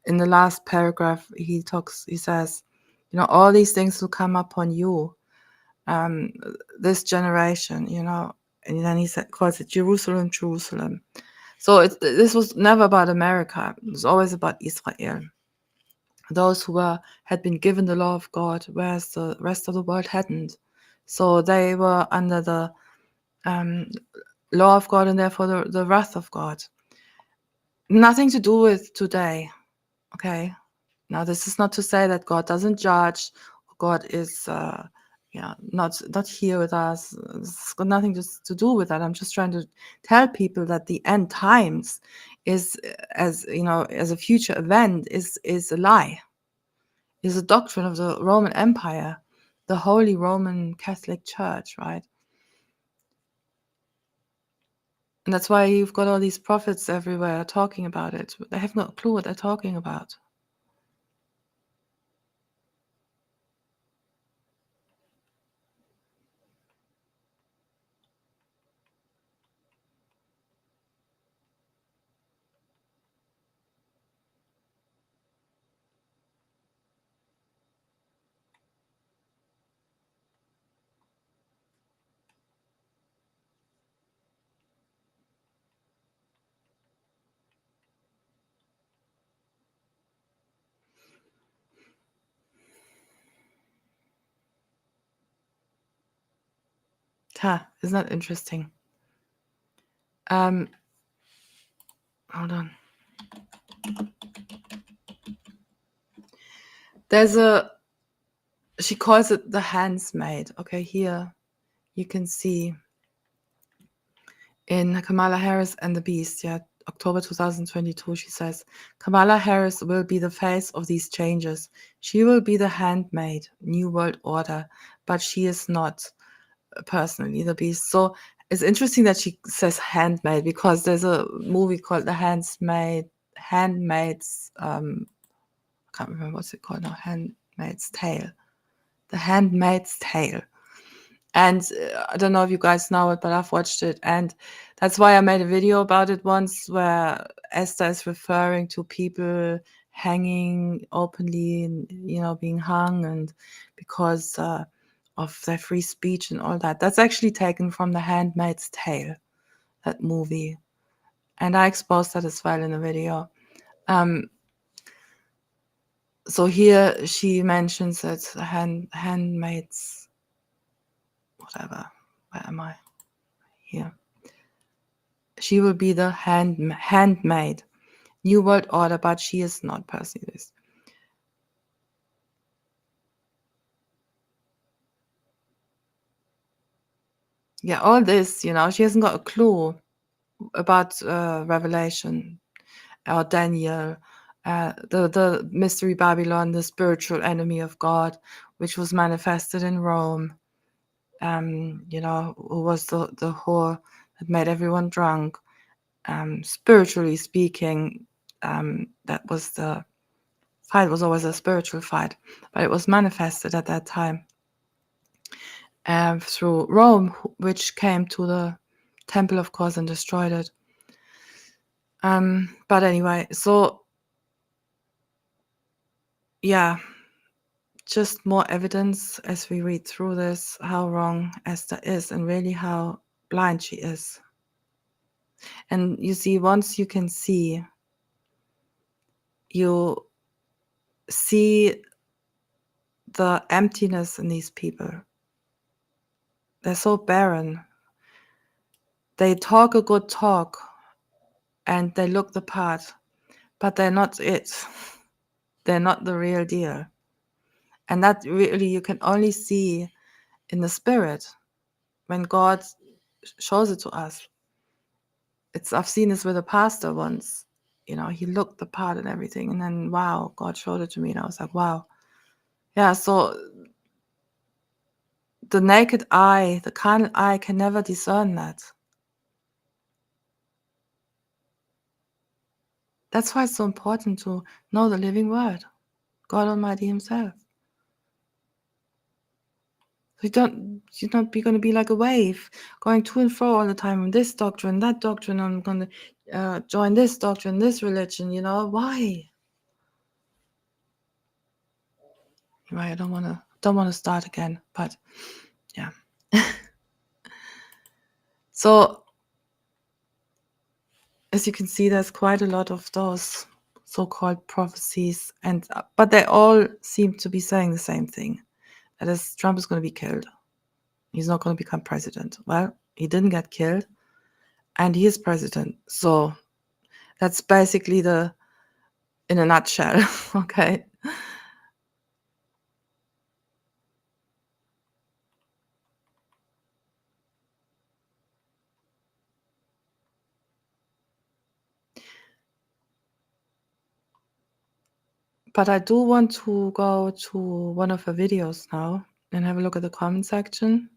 in the last paragraph, he says, all these things will come upon you, this generation, and then he calls it Jerusalem, Jerusalem. So this was never about America. It was always about Israel. Those who had been given the law of God, whereas the rest of the world hadn't. So they were under the law of God, and therefore the wrath of God. Nothing to do with today, okay? Now, this is not to say that God doesn't judge, or God is not here with us. It's got nothing to do with that. I'm just trying to tell people that the end times is, as a future event, is a lie, is a doctrine of the Roman Empire, the Holy Roman Catholic Church, right? And that's why you've got all these prophets everywhere talking about it. They have no clue what they're talking about. Isn't that interesting? Hold on. There's a she calls it the handsmaid. Okay, here you can see in Kamala Harris and the Beast, yeah, October 2022, she says, Kamala Harris will be the face of these changes. She will be the handmaid, New World Order, but she is not personally the Beast. So it's interesting that she says handmaid, because there's a movie called The Handmaid's, I can't remember what's it called now, Handmaid's Tale. The Handmaid's Tale. And I don't know if you guys know it, but I've watched it. And that's why I made a video about it once, where Esther is referring to people hanging openly and, being hung, and because of their free speech and all that. That's actually taken from The Handmaid's Tale, that movie. And I exposed that as well in the video. So here she mentions that handmaids, whatever. Where am I? Here. She will be the handmaid, New World Order, but she is not personally this. Yeah, all this, she hasn't got a clue about Revelation or Daniel, the mystery Babylon, the spiritual enemy of God, which was manifested in Rome. Who was the whore that made everyone drunk. Spiritually speaking, that was the fight, was always a spiritual fight, but it was manifested at that time through Rome, which came to the temple, of course, and destroyed it. But anyway, so yeah, just more evidence as we read through this, how wrong Esther is and really how blind she is. And you see, once you can see, you see the emptiness in these people. They're so barren. They talk a good talk and they look the part, but they're not it. They're not the real deal. And that really you can only see in the spirit when God shows it to us. I've seen this with a pastor once. He looked the part and everything, and then wow, God showed it to me, and I was like, wow. Yeah, so the naked eye, the carnal eye, can never discern that. That's why it's so important to know the living word, God Almighty Himself. You're not going to be like a wave going to and fro all the time on this doctrine, that doctrine. I'm going to join this doctrine, this religion. Why? Anyway, I don't want to start again, but yeah. So as you can see, there's quite a lot of those so-called prophecies, but they all seem to be saying the same thing. That is, Trump is going to be killed. He's not going to become president. Well, he didn't get killed, and he is president. So that's basically in a nutshell, okay? But I do want to go to one of her videos now and have a look at the comment section.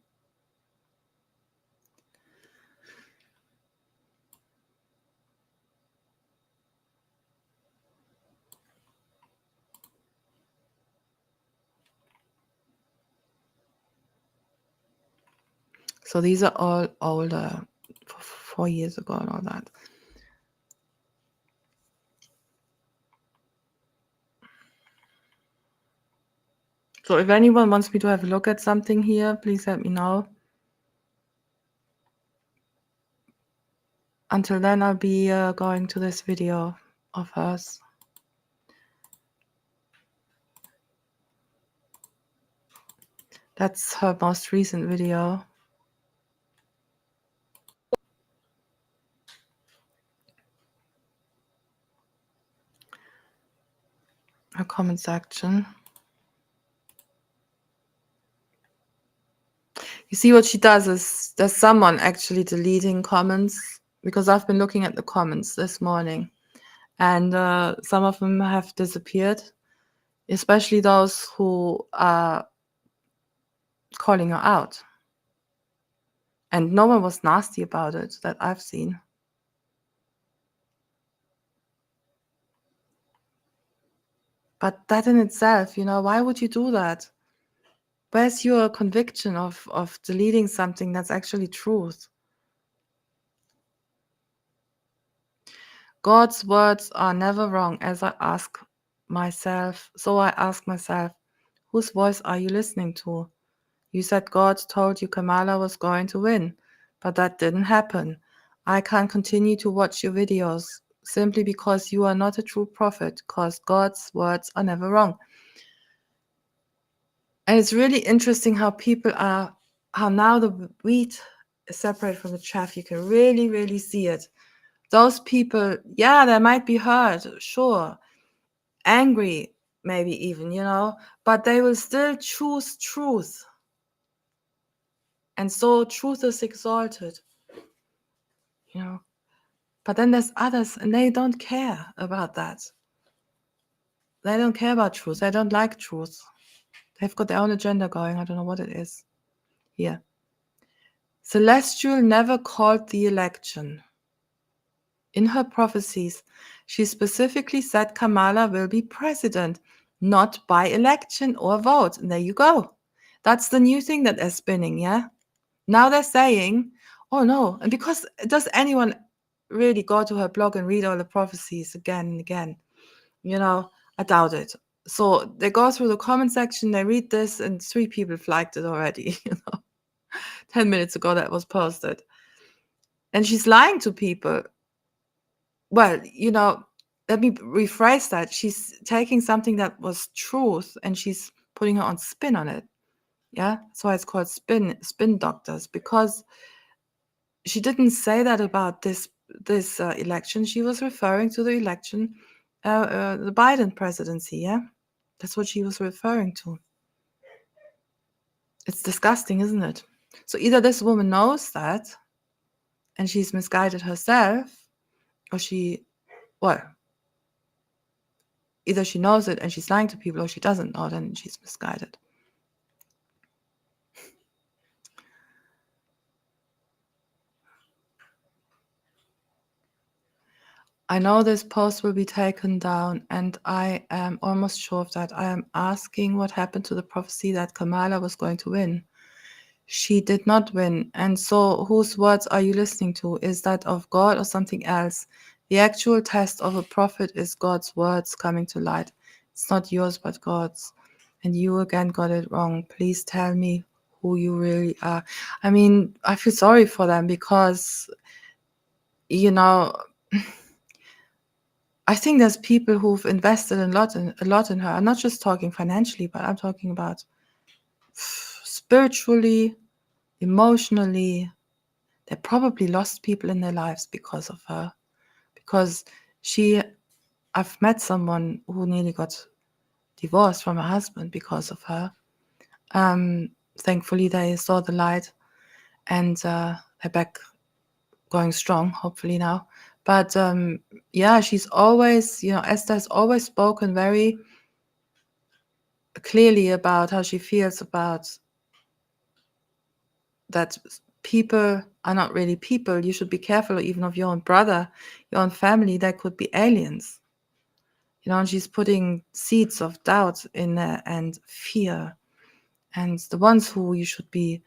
So these are all older, 4 years ago and all that. So if anyone wants me to have a look at something here, please let me know. Until then, I'll be going to this video of hers. That's her most recent video. Her comment section. You see what she does is there's someone actually deleting comments, because I've been looking at the comments this morning, and some of them have disappeared, especially those who are calling her out. And no one was nasty about it that I've seen. But that in itself, why would you do that? Where's your conviction of deleting something that's actually truth? God's words are never wrong, as I ask myself. So I ask myself, whose voice are you listening to? You said God told you Kamala was going to win, but that didn't happen. I can't continue to watch your videos simply because you are not a true prophet, because God's words are never wrong. And it's really interesting how now the wheat is separated from the chaff. You can really, really see it. Those people, yeah, they might be hurt, sure, angry, maybe even, but they will still choose truth. And so truth is exalted, But then there's others, and they don't care about that. They don't care about truth. They don't like truth. They've got their own agenda going. I don't know what it is. Here. Celestial never called the election. In her prophecies, she specifically said Kamala will be president, not by election or vote. And there you go. That's the new thing that they're spinning, yeah? Now they're saying, oh no, and because does anyone really go to her blog and read all the prophecies again and again? I doubt it. So they go through the comment section, they read this, and 3 people liked it already, 10 minutes ago that was posted. And she's lying to people. Well, let me rephrase that. She's taking something that was truth and she's putting her own spin on it. Yeah, that's why it's called spin doctors, because she didn't say that about this election. She was referring to the election, the Biden presidency. Yeah, that's what she was referring to. It's disgusting, isn't it? So either this woman knows that and she's misguided herself, or either she knows it and she's lying to people, or she doesn't know it and she's misguided. I know this post will be taken down, and I am almost sure of that. I am asking what happened to the prophecy that Kamala was going to win. She did not win. And so whose words are you listening to? Is that of God or something else? The actual test of a prophet is God's words coming to light. It's not yours, but God's. And you again got it wrong. Please tell me who you really are. I mean, I feel sorry for them because, I think there's people who've invested a lot in her. I'm not just talking financially, but I'm talking about spiritually, emotionally. They probably lost people in their lives because of her. Because I've met someone who nearly got divorced from her husband because of her. Thankfully, they saw the light and they're back going strong, hopefully now. But she's always, Esther's always spoken very clearly about how she feels about that people are not really people. You should be careful even of your own brother, your own family. They could be aliens. And she's putting seeds of doubt in there and fear. And the ones who you should be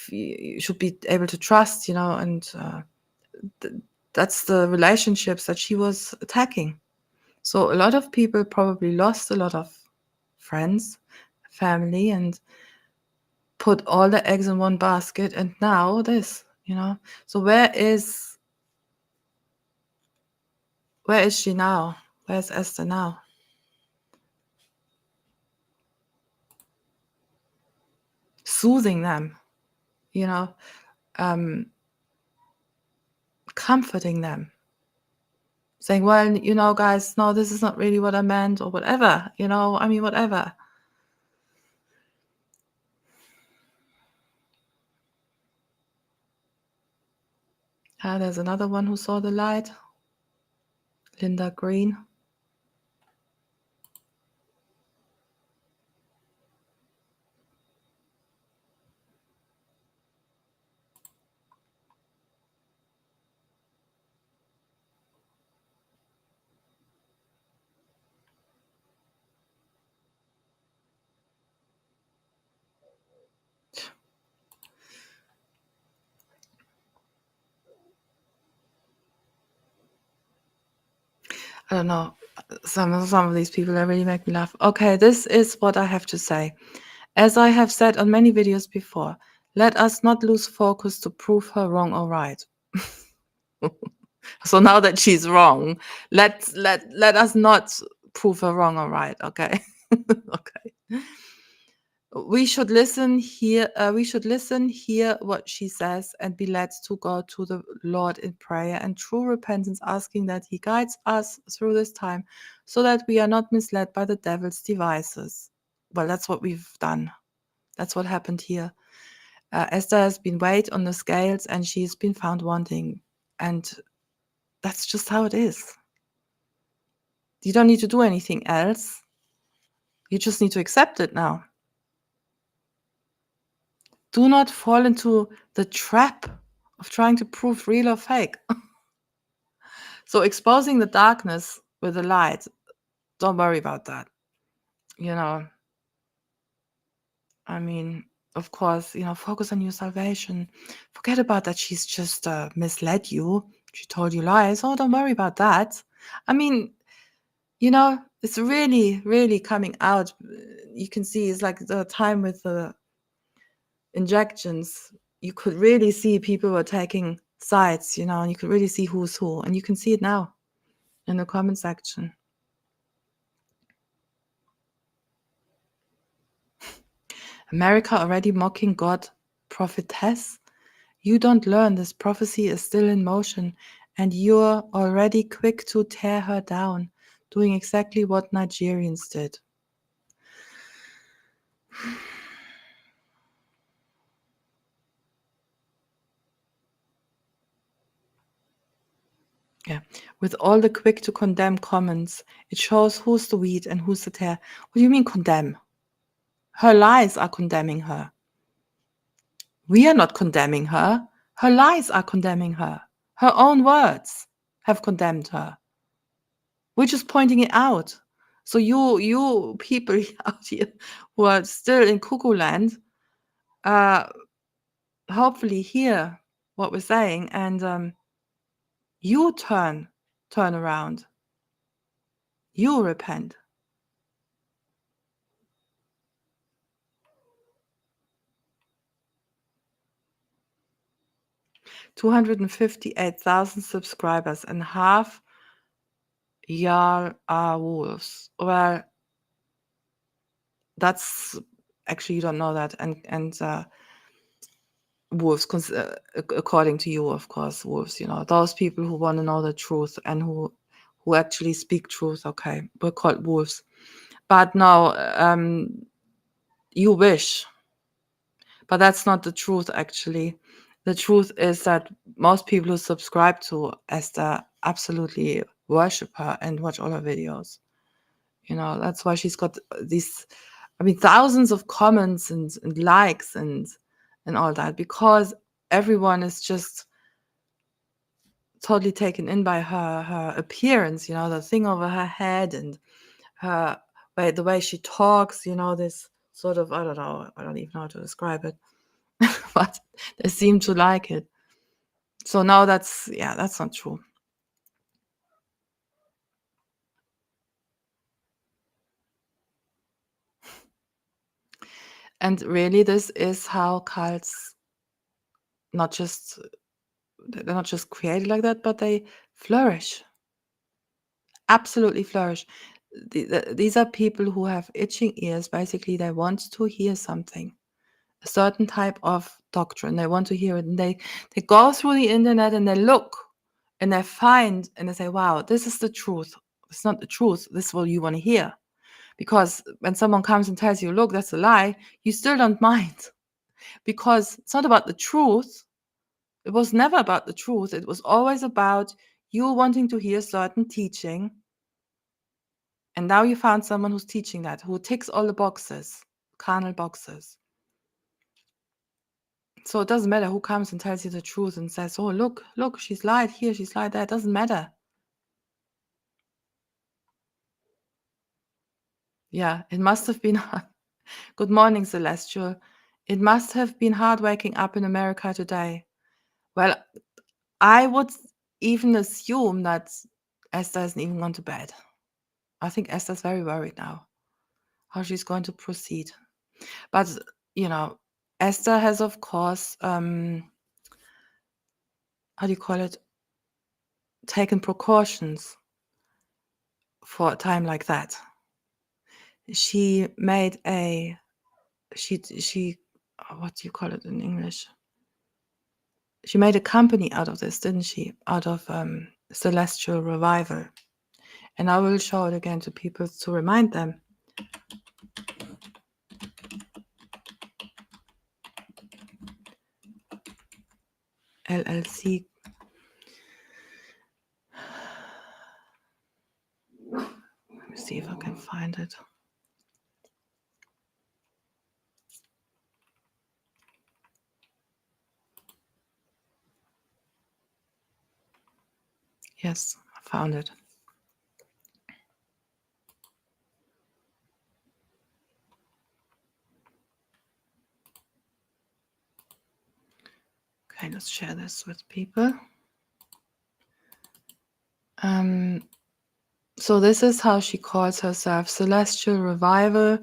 able to trust, and that's the relationships that she was attacking. So a lot of people probably lost a lot of friends, family, and put all the eggs in one basket, and now this, So where is she now? Where's Esther now? Soothing them, comforting them, saying, well, guys, no, this is not really what I meant, or whatever, whatever. There's another one who saw the light. Linda Green. I don't know. Some of these people, they really make me laugh. Okay, this is what I have to say. As I have said on many videos before, let us not lose focus to prove her wrong or right. So now that she's wrong, let us not prove her wrong or right. Okay. Okay. We should listen, hear what she says, and be led to God, to the Lord in prayer and true repentance, asking that he guides us through this time so that we are not misled by the devil's devices. Well, that's what we've done. That's what happened here. Esther has been weighed on the scales and she's been found wanting. And that's just how it is. You don't need to do anything else. You just need to accept it now. Do not fall into the trap of trying to prove real or fake. So exposing the darkness with the light, don't worry about that. I mean, of course, focus on your salvation. Forget about that she's just misled you. She told you lies. Oh, don't worry about that. I mean, it's really, really coming out. You can see it's like the time with the injections. You could really see people were taking sides, and you could really see who's who. And you can see it now in the comment section. America already mocking God, prophetess? You don't learn this prophecy is still in motion, and you're already quick to tear her down, doing exactly what Nigerians did. Yeah, with all the quick to condemn comments, it shows who's the wheat and who's the tare. What do you mean condemn? Her lies are condemning her. We are not condemning her. Her lies are condemning her. Her own words have condemned her. We're just pointing it out. So you people out here who are still in cuckoo land, hopefully hear what we're saying, and you turn around. You repent. $258,000 subscribers, and half y'all are wolves. Well, that's actually, you don't know that, and wolves, according to you, of course, wolves. Those people who want to know the truth and who actually speak truth. Okay, we're called wolves. But no, you wish, but that's not the truth. Actually, the truth is that most people who subscribe to Esther absolutely worship her and watch all her videos. That's why she's got these, thousands of comments and likes and all that, because everyone is just totally taken in by her appearance, the thing over her head and the way she talks, this sort of, I don't even know how to describe it, but they seem to like it. So now that's not true. And really, this is how cults they're not just created like that, but they flourish. Absolutely flourish. These are people who have itching ears. Basically, they want to hear something, a certain type of doctrine. They want to hear it. And they go through the internet and they look and they find and they say, wow, this is the truth. It's not the truth. This is what you want to hear. Because when someone comes and tells you, look, that's a lie, you still don't mind. Because it's not about the truth. It was never about the truth. It was always about you wanting to hear certain teaching. And now you found someone who's teaching that, who ticks all the boxes, carnal boxes. So it doesn't matter who comes and tells you the truth and says, oh, look, she's lied here, she's lied there. It doesn't matter. Yeah, it must have been. Good morning, Celestial. It must have been hard waking up in America today. Well, I would even assume that Esther hasn't even gone to bed. I think Esther's very worried now how she's going to proceed. But, Esther has, of course, how do you call it, taken precautions for a time like that. She made she what do you call it in English? She made a company out of this, didn't she? Out of Celestial Revival. And I will show it again to people to remind them. LLC. Let me see if I can find it. Yes, I found it. Okay, let's share this with people. So this is how she calls herself, Celestial Revival.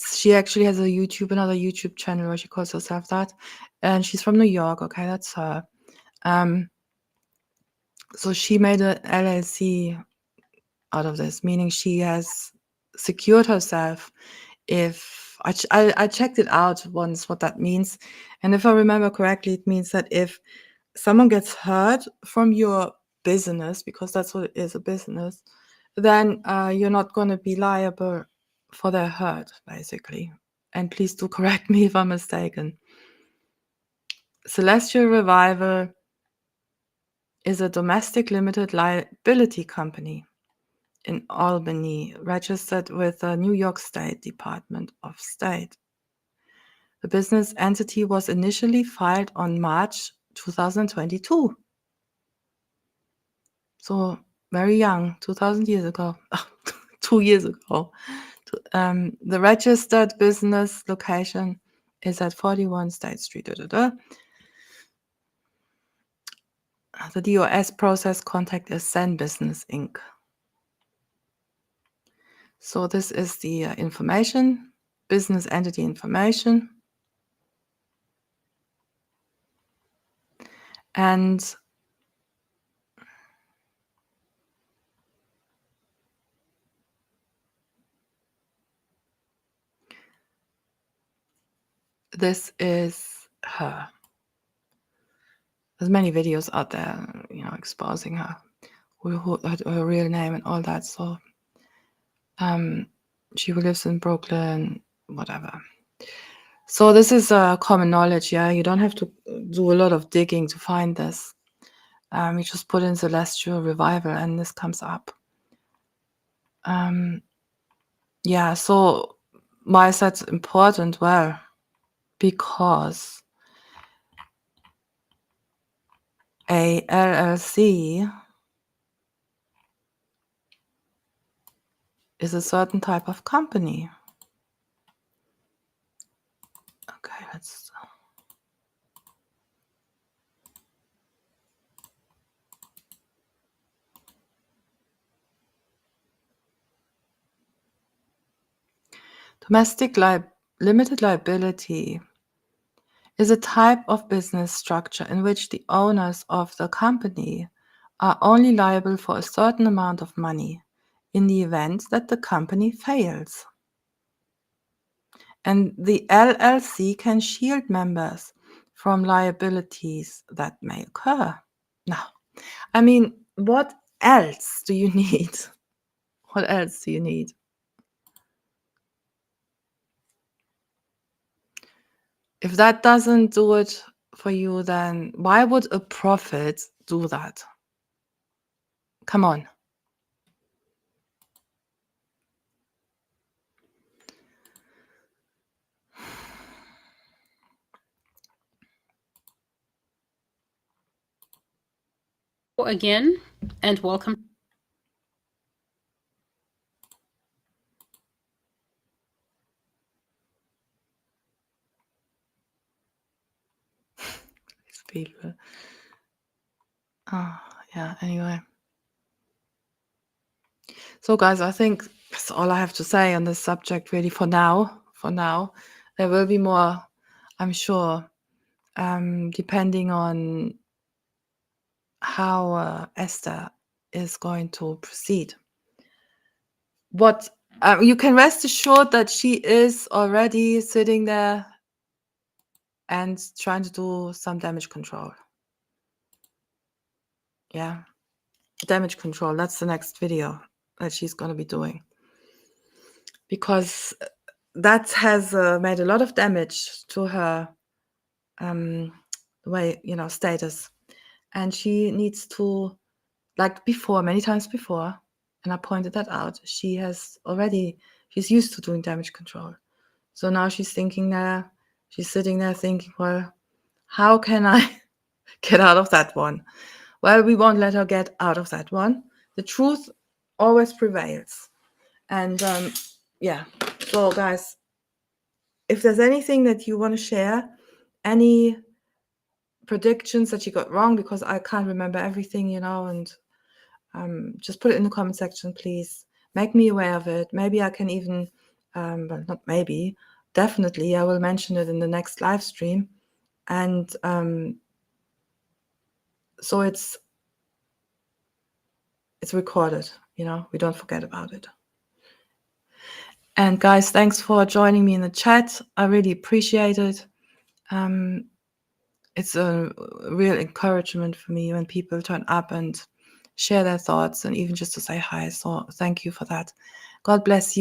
She actually has another YouTube channel where she calls herself that. And she's from New York, okay, that's her. So she made an LLC out of this, meaning she has secured herself. If I checked it out once what that means, and if I remember correctly, it means that if someone gets hurt from your business, because that's what it is, a business, then you're not going to be liable for their hurt, basically. And please do correct me if I'm mistaken. Celestial Revival is a domestic limited liability company in Albany, registered with the New York State Department of State. The business entity was initially filed on March 2022. So very young, 2,000 years ago, 2 years ago. The registered business location is at 41 State Street. The DOS process contact is Zenbusiness Inc. So this is the information, business entity information. And this is her. There's many videos out there, exposing her real name and all that. So she lives in Brooklyn, whatever. So this is common knowledge, yeah. You don't have to do a lot of digging to find this. You just put in Celestial Revival and this comes up. Yeah, so why is that important? Well, because a LLC is a certain type of company. Okay, let's... Domestic Limited Liability is a type of business structure in which the owners of the company are only liable for a certain amount of money in the event that the company fails. And the LLC can shield members from liabilities that may occur. Now, I mean, what else do you need? What else do you need? If that doesn't do it for you, then why would a prophet do that? Come on. Again, and welcome. These people. Oh, yeah, anyway. So, guys, I think that's all I have to say on this subject, really, for now. For now. There will be more, I'm sure, depending on how Esther is going to proceed. What you can rest assured that she is already sitting there and trying to do some damage control. Yeah, damage control. That's the next video that she's going to be doing, because that has made a lot of damage to her status, and she needs to, like before, many times before, and I pointed that out, she's used to doing damage control. So now she's sitting there thinking, well, how can I get out of that one? Well, we won't let her get out of that one. The truth always prevails. And yeah, so guys, if there's anything that you want to share, any predictions that you got wrong, because I can't remember everything, and just put it in the comment section, please. Make me aware of it. Maybe I can even, well, not maybe, definitely, I will mention it in the next live stream. And so it's recorded, we don't forget about it. And guys, thanks for joining me in the chat. I really appreciate it. It's a real encouragement for me when people turn up and share their thoughts, and even just to say hi. So thank you for that. God bless you.